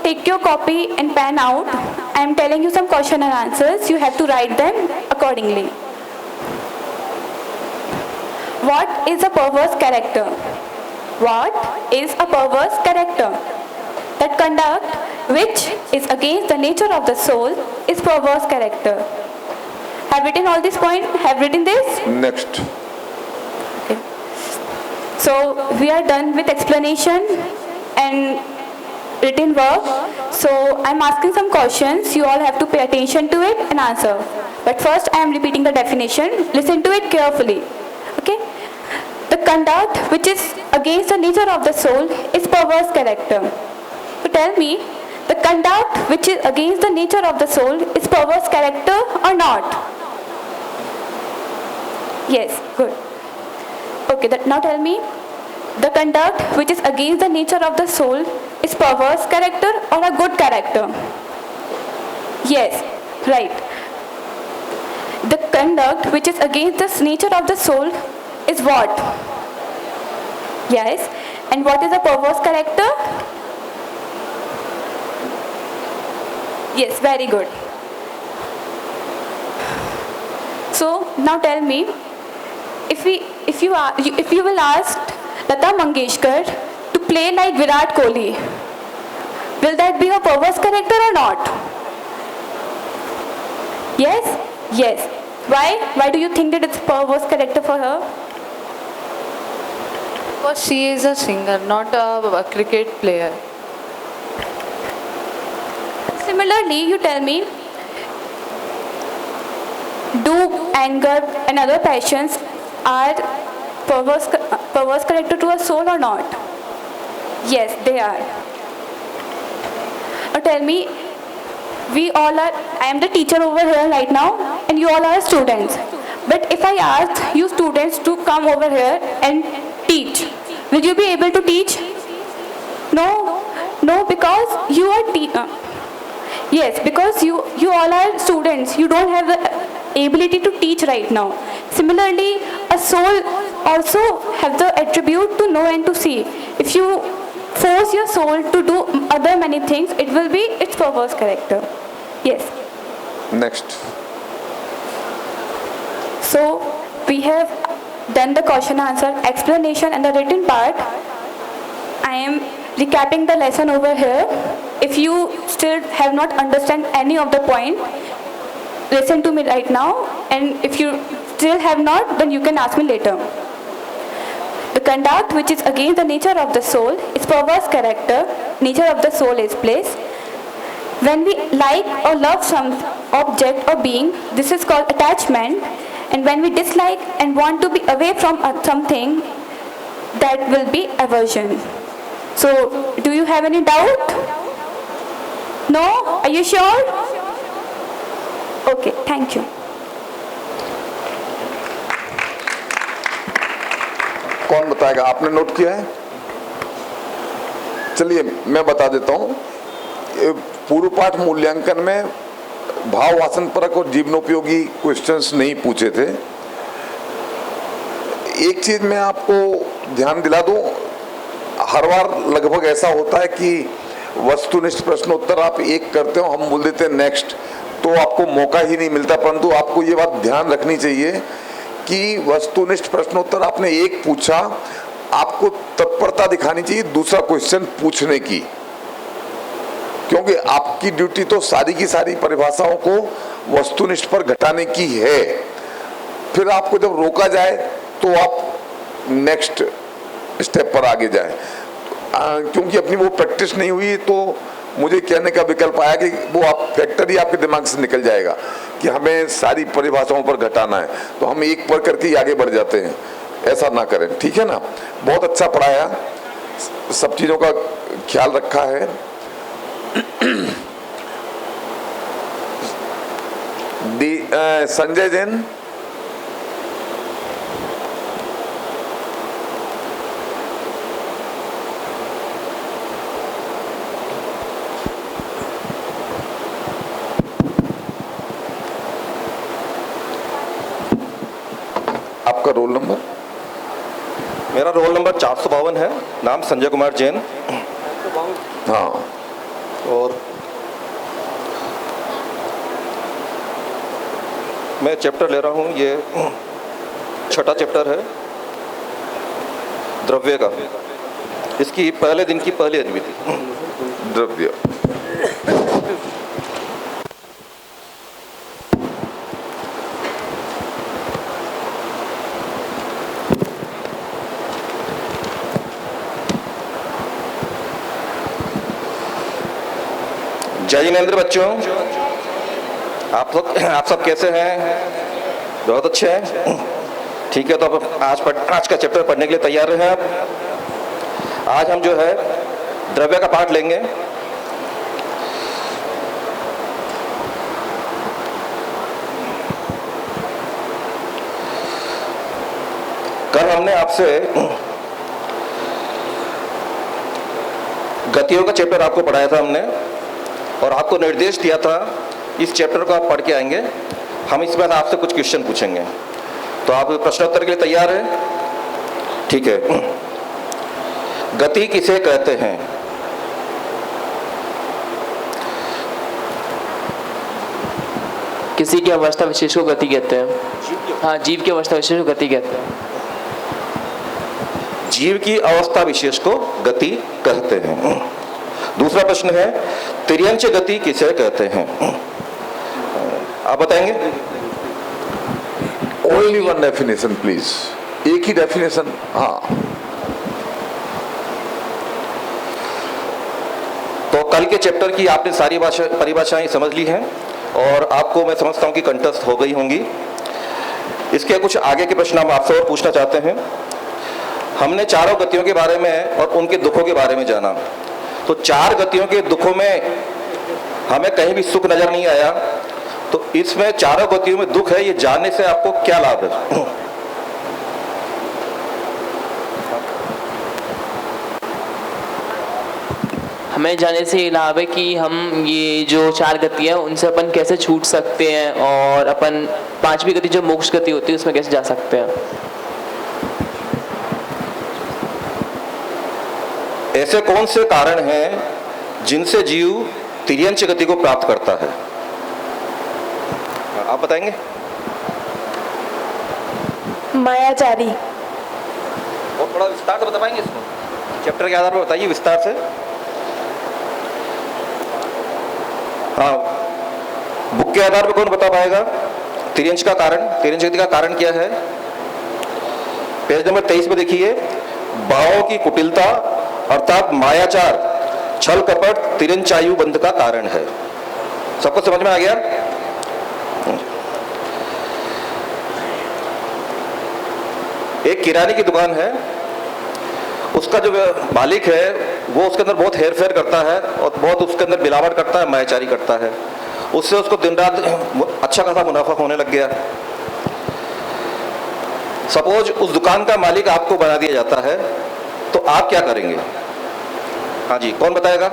take your copy and pen out. I am telling you some question and answers. You have to write them accordingly. What is a perverse character? What is a perverse character? That conduct which is against the nature of the soul is perverse character. Have written all these points? Have written this? Next. Okay. So we are done with explanation and written work. So I'm asking some questions. You all have to pay attention to it and answer. But first I am repeating the definition. Listen to it carefully. Okay? The conduct which is against the nature of the soul is perverse character. So tell me, the conduct which is against the nature of the soul is perverse character or not? Yes, good. Okay, now tell me, the conduct which is against the nature of the soul is perverse character or a good character? Yes, right. The conduct which is against the nature of the soul is what? Yes. And what is a perverse character? Yes, very good. So now tell me, if you will ask Lata Mangeshkar to play like Virat Kohli, will that be a perverse character or not? Yes? Yes. Why? Why do you think that it's perverse character for her? Because she is a singer, not a cricket player. Similarly, you tell me, do anger and other passions are perverse character to a soul or not? Yes, they are. Or tell me, I am the teacher over here right now and you all are students. But if I ask you students to come over here and teach, will you be able to teach? No, because you are yes, because you all are students. You don't have the ability to teach right now. Similarly, a soul also have the attribute to know and to see. If you force your soul to do other many things, it will be its perverse character. Yes. Next. So we have done the question answer, explanation and the written part. I am recapping the lesson over here. If you still have not understand any of the point, listen to me right now, and if you still have not, then you can ask me later. The conduct which is against the nature of the soul is perverse character. Nature of the soul is bliss. When we like or love some object or being, this is called attachment. And when we dislike and want to be away from something, that will be aversion. So, do you have any doubt? No? Are you sure? Okay, thank you. कौन बताएगा? आपने note किया है? चलिए मैं बता देता हूं। पूर्व पाठ मूल्यांकन में भाव वासन परक और जीवनोपयोगी क्वेश्चंस नहीं पूछे थे। एक चीज मैं आपको ध्यान दिला दूं, हर बार लगभग ऐसा होता है कि वस्तुनिष्ठ प्रश्नोत्तर आप एक करते हो, हम बोल देते हैं नेक्स्ट, तो आपको मौका ही नहीं मिलता। परंतु आपको ये बात ध्यान रखनी चाहिए कि वस्तुनिष्ठ प्रश्नोत्तर आपने एक पूछा, आपको तत्परता दिखानी चाहिए दूसरा क्वेश्चन पूछने की, क्योंकि आपकी ड्यूटी तो सारी की सारी परिभाषाओं को वस्तुनिष्ठ पर घटाने की है। फिर आपको जब रोका जाए तो आप नेक्स्ट स्टेप पर आगे जाएं। क्योंकि अपनी वो प्रैक्टिस नहीं हुई तो मुझे कहने का विकल्प आया कि वो आप फैक्टर ही आपके दिमाग से निकल जाएगा कि हमें सारी परिभाषाओं पर घटाना है, तो हम एक पर करके ही आगे बढ़ जाते हैं। ऐसा ना करें, ठीक है ना? बहुत अच्छा पढ़ाया, सब चीज़ों का ख्याल रखा है। संजय जैन, आपका रोल नंबर? मेरा रोल नंबर 452 है, नाम संजय कुमार जैन। हाँ, और मैं चैप्टर ले रहा हूँ, ये छठा चैप्टर है द्रव्य का। इसकी पहले दिन की पहली अजमी थी। द्रव्य जय जिनेंद्र बच्चों, आप सब कैसे हैं? बहुत अच्छे हैं, ठीक है। तो अब आज का चैप्टर पढ़ने के लिए तैयार रहे आप। आज हम जो है द्रव्य का पाठ लेंगे। कल हमने आपसे गतियों का चैप्टर आपको पढ़ाया था हमने, और आपको निर्देश दिया था इस चैप्टर को आप पढ़ के आएंगे। हम इस बार आपसे कुछ क्वेश्चन पूछेंगे, तो आप प्रश्नोत्तर के लिए तैयार हैं? ठीक है। गति किसे कहते हैं? किसी की अवस्था विशेष को गति कहते हैं। हाँ, जीव की अवस्था विशेष को गति कहते हैं। जीव की अवस्था विशेष को गति कहते हैं। दूसरा प्रश्न है, तिर्यंच गति किसे कहते हैं? आप बताएंगे? ओनली वन डेफिनेशन प्लीज, एक ही डेफिनेशन। हाँ, तो कल के चैप्टर की आपने सारी परिभाषाएं समझ ली हैं, और आपको मैं समझता हूं कि कंठस्थ हो गई होंगी। इसके कुछ आगे के प्रश्न हम आपसे और पूछना चाहते हैं। हमने चारों गतियों के बारे में और उनके दुखों के बारे में जाना। तो चार गतियों के दुखों में हमें कहीं भी सुख नजर नहीं आया, तो इसमें चारों गतियों में दुख है, ये जानने से आपको क्या लाभ है? हमें जानने से ये लाभ है कि हम ये जो चार गति है उनसे अपन कैसे छूट सकते हैं, और अपन पांचवी गति जो मोक्ष गति होती है उसमें कैसे जा सकते हैं। ऐसे कौन से कारण हैं जिनसे जीव तिर्यंच गति को प्राप्त करता है? आप बताएंगे? मायाचारी। और थोड़ा विस्तार से बता पाएंगे इसको? चैप्टर के आधार पर बताइए विस्तार से। हाँ, बुक के आधार पर कौन बता पाएगा तिर्यंच का कारण? तिर्यंच गति का कारण क्या है? पेज नंबर 23 में देखिए, भावों की कुटिलता अर्थात मायाचार, छल कपट तिर्यंचायु बंध का कारण है। सबको समझ में आ गया? एक किराने की दुकान है, उसका जो मालिक है वो उसके अंदर बहुत हेर फेर करता है और बहुत उसके अंदर मिलावट करता है, मायाचारी करता है। उससे उसको दिन रात अच्छा खासा मुनाफा होने लग गया। सपोज उस दुकान का मालिक आपको बना दिया जाता है, तो आप क्या करेंगे? हाँ जी, कौन बताएगा?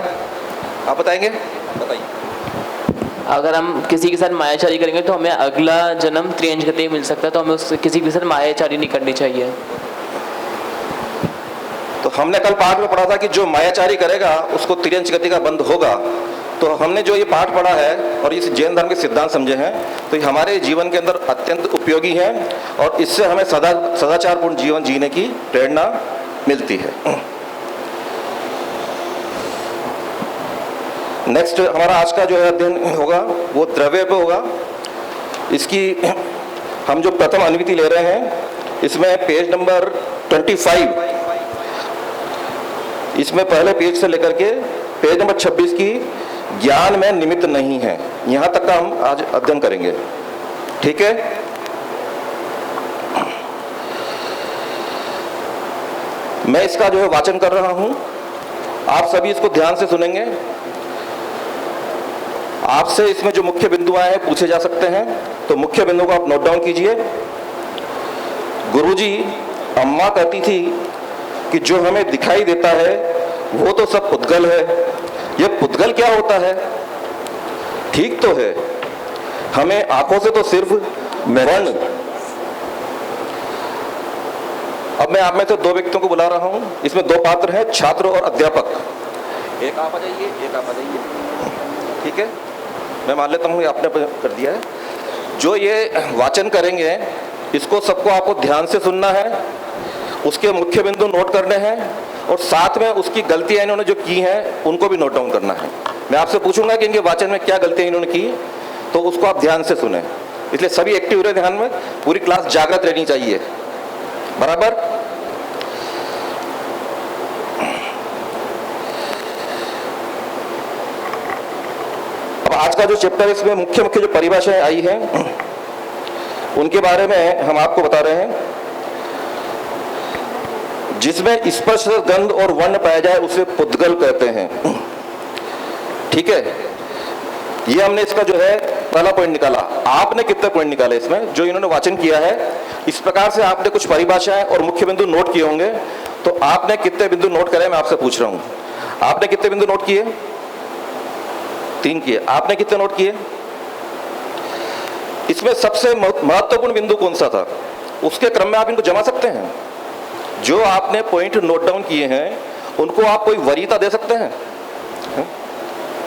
आप बताएंगे? बताइए। अगर हम किसी के साथ मायाचारी करेंगे तो हमें अगला जन्म त्रियंश गति मिल सकता है, तो हमें उस किसी के साथ मायाचारी नहीं करनी चाहिए। तो हमने कल पाठ में पढ़ा था कि जो मायाचारी करेगा उसको त्रियंश गति का बंध होगा। तो हमने जो ये पाठ पढ़ा है और इस जैन धर्म के सिद्धांत समझे हैं, तो ये हमारे जीवन के अंदर अत्यंत उपयोगी हैं और इससे हमें सदाचारपूर्ण जीवन जीने की प्रेरणा मिलती है। नेक्स्ट हमारा आज का जो है अध्ययन होगा वो द्रव्य पे होगा। इसकी हम जो प्रथम अनुवृत्ति ले रहे हैं, इसमें पेज नंबर 25, इसमें पहले पेज से लेकर के पेज नंबर 26 की ज्ञान में निमित्त नहीं है, यहां तक का हम आज अध्ययन करेंगे। ठीक है? मैं इसका जो है वाचन कर रहा हूं, आप सभी इसको ध्यान से सुनेंगे। आपसे इसमें जो मुख्य बिंदु आए हैं पूछे जा सकते हैं, तो मुख्य बिंदु को आप नोट डाउन कीजिए। गुरुजी, अम्मा कहती थी कि जो हमें दिखाई देता है वो तो सब पुद्गल है। ये पुद्गल क्या होता है? ठीक तो है, हमें आंखों से तो सिर्फ वर्ण। अब मैं आप में से दो व्यक्तियों को बुला रहा हूं, इसमें दो पात्र हैं, छात्र और अध्यापक। एक आप आ जाइए, एक आप आ जाइए। ठीक है, मैं मान लेता हूँ आपने कर दिया है। जो ये वाचन करेंगे इसको सबको आपको ध्यान से सुनना है, उसके मुख्य बिंदु नोट करने हैं और साथ में उसकी गलतियां इन्होंने जो की हैं उनको भी नोट डाउन करना है। मैं आपसे पूछूंगा कि इनके वाचन में क्या गलतियां इन्होंने की, तो उसको आप ध्यान से सुने। इसलिए सभी एक्टिव रहे, ध्यान में, पूरी क्लास जागृत रहनी चाहिए। बराबर? अब आज का जो चैप्टर, इसमें मुख्य मुख्य जो परिभाषाएं आई हैं उनके बारे में हम आपको बता रहे हैं। जिसमें स्पर्श, गंध और वर्ण पाया जाए उसे पुद्गल कहते हैं। ठीक है, ये हमने इसका जो है पहला पॉइंट निकाला। आपने कितने पॉइंट निकाले इसमें जो इन्होंने वाचन किया है? इस प्रकार से आपने कुछ परिभाषाएं और मुख्य बिंदु नोट किए होंगे। तो आपने कितने बिंदु नोट करे, मैं आपसे पूछ रहा हूं। आपने कितने बिंदु नोट किए? 3 किए। आपने कितने नोट किए? इसमें सबसे महत्वपूर्ण बिंदु कौन सा था? उसके क्रम में आप इनको जमा सकते हैं। जो आपने पॉइंट नोट डाउन किए हैं उनको आप कोई वरीयता दे सकते हैं।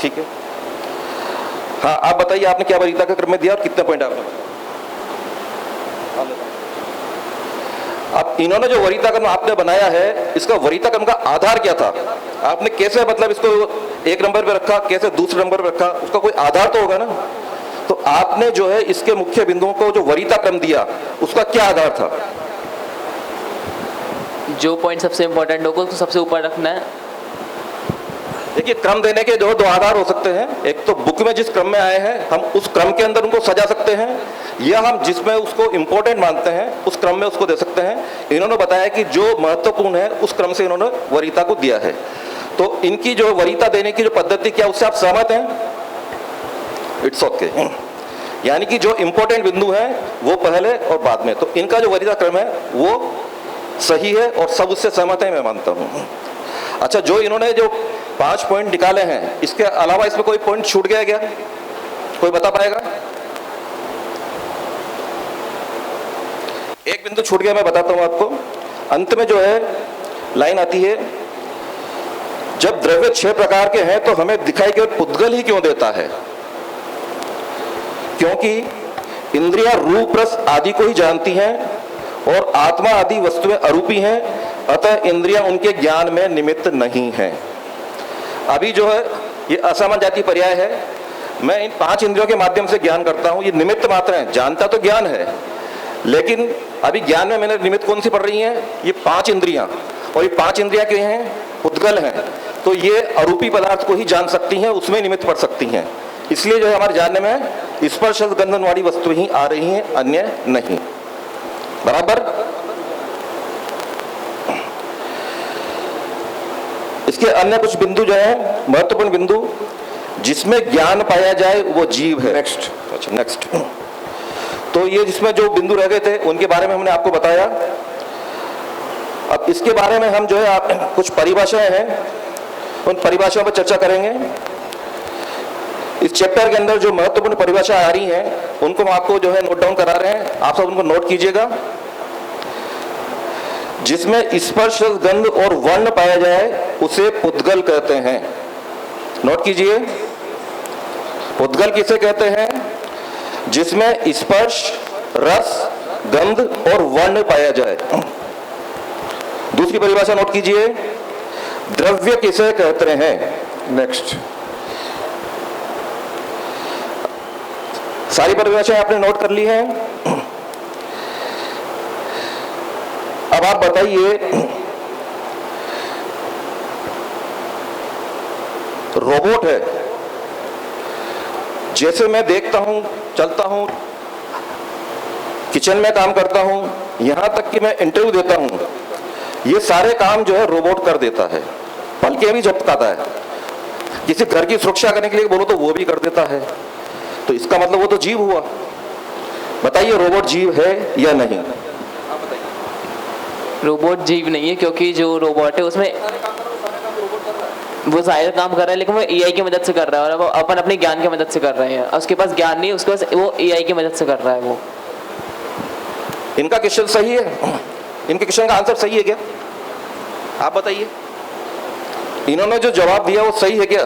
ठीक है, हाँ, आप बताइए आपने क्या वरीयता का क्रम में दिया और कितने पॉइंट आपने? अब इन्होंने जो वरीयता क्रम आपने बनाया है, इसका वरीयता क्रम का आधार क्या था? आपने कैसे, मतलब इसको 1 नंबर पे रखा, कैसे दूसरे नंबर पे रखा? उसका कोई आधार तो होगा ना। तो आपने जो है इसके मुख्य बिंदुओं को जो वरीयता क्रम दिया उसका क्या आधार था? जो पॉइंट सबसे इंपॉर्टेंट होगा उसको सबसे ऊपर रखना है। देखिए, क्रम देने के दो आधार हो सकते हैं। एक तो बुक में जिस क्रम में आए हैं हम उस क्रम के अंदर उनको सजा सकते हैं, या हम जिसमें उसको इंपॉर्टेंट मानते हैं उस क्रम में उसको दे सकते हैं। इन्होंने बताया कि जो महत्वपूर्ण है उस क्रम से इन्होंने वरीयता को दिया है। तो इनकी जो वरीयता देने की जो पद्धति, क्या उससे आप सहमत हैं? It's okay. यानी कि जो इंपॉर्टेंट बिंदु है वो पहले और बाद में, तो इनका जो वरीयता क्रम है वो सही है और सब उससे सहमत है, मैं मानता हूं। अच्छा, जो इन्होंने जो 5 पॉइंट निकाले हैं, इसके अलावा इसमें कोई पॉइंट छूट गया क्या? कोई बता पाएगा? एक बिंदु छूट गया, मैं बताता हूं आपको। अंत में जो है लाइन आती है, जब द्रव्य 6 प्रकार के हैं तो हमें दिखाई केवल पुद्गल ही क्यों देता है? क्योंकि इंद्रियां रूप, रस आदि को ही जानती हैं और आत्मा आदि वस्तुएं अरूपी हैं, अतः इंद्रियां उनके ज्ञान में निमित्त नहीं हैं। अभी जो है ये असमंजाति पर्याय है। मैं इन 5 इंद्रियों के माध्यम से ज्ञान करता हूं, ये निमित्त मात्र है। जानता तो ज्ञान है, लेकिन अभी ज्ञान में मैंने निमित्त कौन सी पढ़ रही हैं? ये 5 इंद्रियां, और ये 5 इंद्रियां क्या हैं? पुद्गल हैं। तो ये अरूपी पदार्थ को ही जान सकती हैं, उसमें निमित्त पढ़ सकती हैं। इसलिए जो है हमारे जानने में स्पर्श गंधन वाली वस्तु ही आ रही हैं, अन्य नहीं। बराबर। इसके अन्य कुछ बिंदु जो है महत्वपूर्ण बिंदु जिसमें ज्ञान पाया जाए वो जीव है। नेक्स्ट। अच्छा नेक्स्ट। तो ये जिसमें जो बिंदु रह गए थे उनके बारे में हमने आपको बताया। अब इसके बारे में हम जो है कुछ परिभाषाएं हैं उन परिभाषाओं पर चर्चा करेंगे। इस चैप्टर के अंदर जो महत्वपूर्ण परिभाषा आ रही हैं उनको हम आपको जो है नोट डाउन करा रहे हैं, आप सब उनको नोट कीजिएगा। जिसमें स्पर्श गंध और वर्ण पाया जाए उसे पुद्गल कहते हैं। नोट कीजिए, पुद्गल किसे कहते हैं? जिसमें स्पर्श, रस, गंध और वर्ण पाया जाए। दूसरी परिभाषा नोट कीजिए, द्रव्य किसे कहते हैं? नेक्स्ट। सारी परिभाषाएं आपने नोट कर ली हैं। अब आप बताइए, रोबोट है, जैसे मैं देखता हूं, चलता हूं, किचन में काम करता हूं, यहां तक कि मैं इंटरव्यू देता हूं, ये सारे काम जो है रोबोट कर देता है, बल्कि भी झपकाता है। किसी घर की सुरक्षा करने के लिए बोलो तो वो भी कर देता है। तो इसका मतलब वो तो जीव हुआ। बताइए रोबोट जीव है या नहीं? रोबोट जीव नहीं है, क्योंकि जो रोबोट है उसमें वो जाहिर काम कर रहा है, लेकिन वो एआई की मदद से कर रहा है और वो अपन अपने ज्ञान की मदद से कर रहे हैं। उसके पास ज्ञान नहीं है, उसके पास वो एआई की मदद से कर रहा है वो। इनका क्वेश्चन सही है? इनके क्वेश्चन का आंसर सही है क्या? आप बताइए, इन्होंने जो जवाब दिया वो सही है क्या?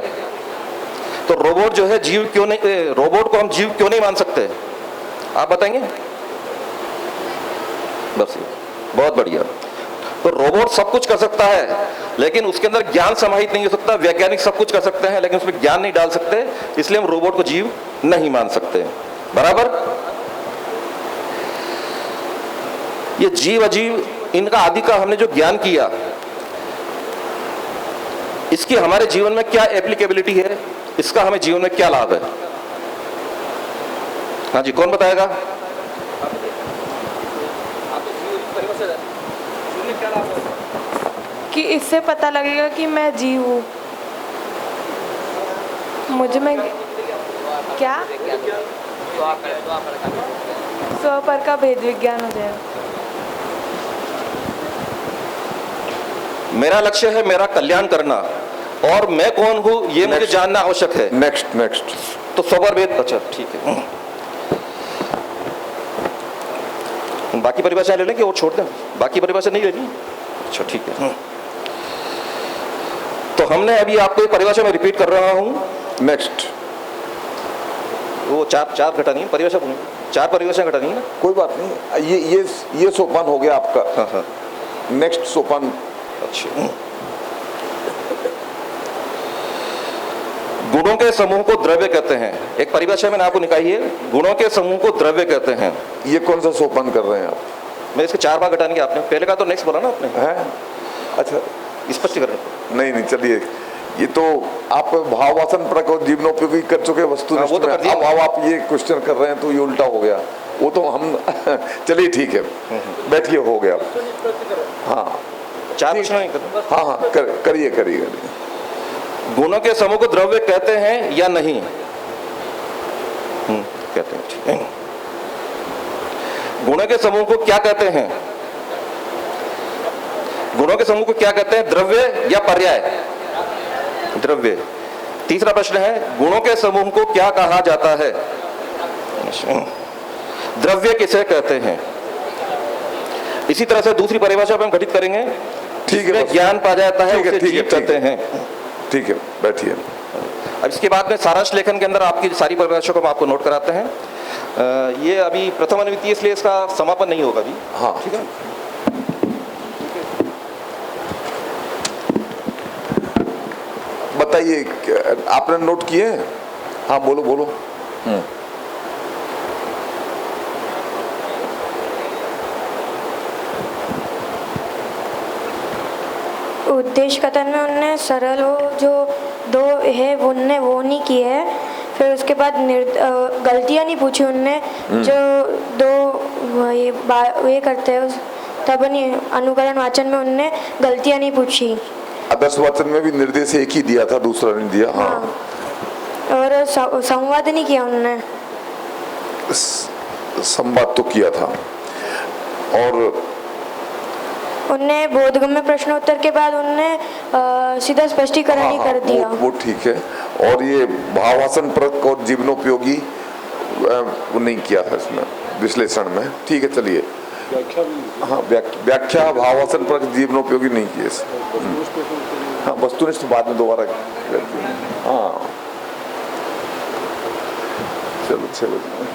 तो रोबोट जो है जीव क्यों नहीं, रोबोट को हम जीव क्यों नहीं मान सकते? आप बताएंगे? बस बहुत बढ़िया। तो रोबोट सब कुछ कर सकता है, लेकिन उसके अंदर ज्ञान समाहित नहीं हो सकता। वैज्ञानिक सब कुछ कर सकते हैं, लेकिन उसमें ज्ञान नहीं डाल सकते, इसलिए हम रोबोट को जीव नहीं मान सकते। बराबर। ये जीव अजीव इनका आदि का हमने जो ज्ञान किया, इसकी हमारे जीवन में क्या एप्लीकेबिलिटी है, इसका हमें जीवन में क्या लाभ है? हाँ जी, कौन बताएगा? कि इससे पता लगेगा कि मैं जीव हूँ, मुझ में क्या स्वपर का भेद विज्ञान हो जाएगा। मेरा लक्ष्य है मेरा कल्याण करना, और मैं कौन हूं ये मुझे जानना आवश्यक है। Next next. तो स्वपर भेद। अच्छा ठीक है, बाकी परिभाषाएं ले लें कि और छोड़ दें? बाकी परिभाषा नहीं लेनी? अच्छा ठीक है। तो हमने अभी आपको एक परिभाषा में रिपीट कर रहा हूं। नेक्स्ट। वो चार घटानी है परिभाषा, 4 परिभाषाएं घटानी है। कोई बात नहीं, ये सोपान हो गया आपका। हाँ हाँ। नेक्स्ट सोपान। अच्छा। गुणों के समूह को द्रव्य कहते हैं। एक परिभाषा मैंने आपको निकाली है, गुणों के समूह को द्रव्य कहते हैं। ये कौन सा सोपान कर रहे हैं आप? मैं इसके 4 भाग घटाने के, आपने पहले का तो नेक्स्ट बोला ना आपने है? अच्छा स्पष्ट कर रहे। नहीं चलिए, ये तो आप भाववासन परक और जीवनोपयोगी कर चुके वस्तु। वो तो कर दिया। अब आप ये क्वेश्चन कर रहे हैं तो ये उल्टा हो गया। वो तो हम चलिए ठीक है, बैठिए, हो गया। हाँ 4 प्रश्न नहीं कर। हाँ करिए। गुणों के समूह को द्रव्य कहते हैं या नहीं? कहते हैं, ठीक है। गुणों के समूह को क्या कहते हैं? गुणों के समूह को क्या कहते हैं, द्रव्य या पर्याय? द्रव्य। तीसरा प्रश्न है, गुणों के समूह को क्या कहा जाता है? द्रव्य किसे कहते हैं? इसी तरह से दूसरी परिभाषा पर हम घटित करेंगे। ठीक है, ज्ञान पा जाता है उसे जीव कहते हैं। ठीक है, बैठिए। अब इसके बाद में सारांश लेखन के अंदर आपकी सारी परिभाषा को हम आपको नोट कराते हैं। ये अभी प्रथम अनिवित्तीय, इसलिए इसका समापन नहीं होगा अभी। हाँ ठीक है। बताइए, आपने नोट किए? हाँ बोलो। उद्देश्य कथन में उनने सरल हो जो 2 है उनने वो नहीं किए है, फिर उसके बाद गलतियाँ नहीं पूछी उनने जो दो ये करते हैं तब नहीं अनुकरण वाचन में उनने गलतियाँ नहीं पूछी। आदर्श वाचन में भी निर्देश एक ही दिया था, दूसरा नहीं दिया। हाँ, और संवाद नहीं किया उन्होंने। संवाद तो किया था। और उनने बोधगम्य प्रश्नोत्तर के बाद उनने सीधा स्पष्टीकरण ही कर दिया। वो ठीक है। और ये भावासन परक और जीवनोपयोगी वो नहीं किया था इसमें विश्लेषण में। ठीक है, चलिए। हाँ, व्याख्या भावासन परक जीवनोपयोगी नहीं किए। हाँ, वस्तुनिष्ठ बाद में दोबारा। हाँ, चलो 6 बजे।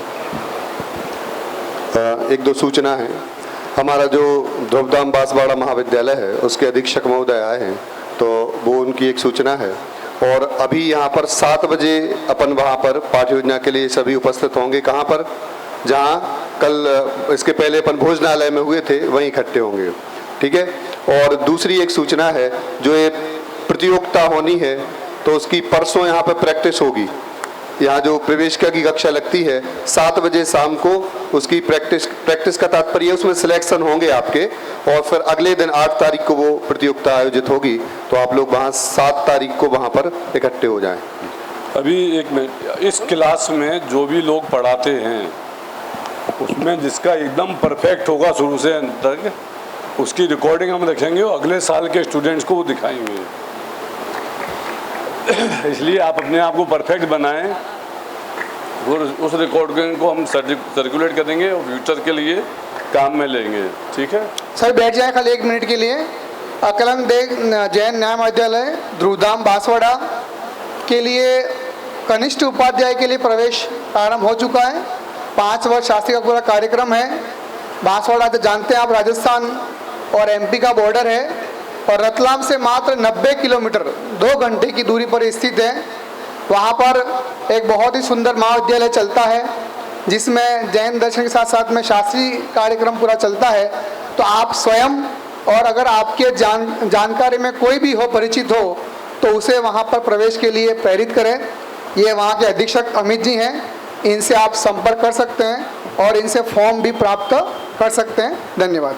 एक दो सूचना है। हमारा जो ध्रुवधाम बांसवाड़ा महाविद्यालय है उसके अधीक्षक महोदय आए हैं, तो वो उनकी एक सूचना है। और अभी यहाँ पर 7 बजे अपन वहाँ पर पाठ योजना के लिए सभी उपस्थित होंगे। कहाँ पर? जहाँ कल इसके पहले अपन भोजनालय में हुए थे वहीं इकट्ठे होंगे। ठीक है। और दूसरी एक सूचना है, जो ये प्रतियोगिता होनी है तो उसकी परसों यहाँ पर प्रैक्टिस होगी। यहाँ जो प्रवेशिका की कक्षा लगती है 7 बजे शाम को, उसकी प्रैक्टिस का तात्पर्य उसमें सिलेक्शन होंगे आपके, और फिर अगले दिन 8 तारीख को वो प्रतियोगिता आयोजित होगी। तो आप लोग वहाँ 7 तारीख को वहाँ पर इकट्ठे हो जाएं। अभी एक मिनट, इस क्लास में जो भी लोग पढ़ाते हैं उसमें जिसका एकदम परफेक्ट होगा शुरू से अंत तक, उसकी रिकॉर्डिंग हम रखेंगे और अगले साल के स्टूडेंट्स को वो दिखाएंगे। इसलिए आप अपने आप को परफेक्ट बनाएं और उस रिकॉर्डिंग को हम सर्कुलेट करेंगे और फ्यूचर के लिए काम में लेंगे। ठीक है सर, बैठ जाए खाली 1 मिनट के लिए। अकलंग देव जैन न्याय महाविद्यालय ध्रुवधाम बांसवाड़ा के लिए कनिष्ठ उपाध्याय के लिए प्रवेश प्रारंभ हो चुका है। 5 वर्ष शास्त्री का पूरा कार्यक्रम है। बांसवाड़ा तो जानते हैं आप, राजस्थान और MP का बॉर्डर है और रतलाम से मात्र 90 किलोमीटर 2 घंटे की दूरी पर स्थित है। वहाँ पर एक बहुत ही सुंदर महाविद्यालय चलता है जिसमें जैन दर्शन के साथ साथ में शास्त्रीय कार्यक्रम पूरा चलता है। तो आप स्वयं और अगर आपके जानकारी में कोई भी हो, परिचित हो, तो उसे वहाँ पर प्रवेश के लिए प्रेरित करें। ये वहाँ के अधीक्षक अमित जी हैं, इनसे आप संपर्क कर सकते हैं और इनसे फॉर्म भी प्राप्त कर सकते हैं। धन्यवाद।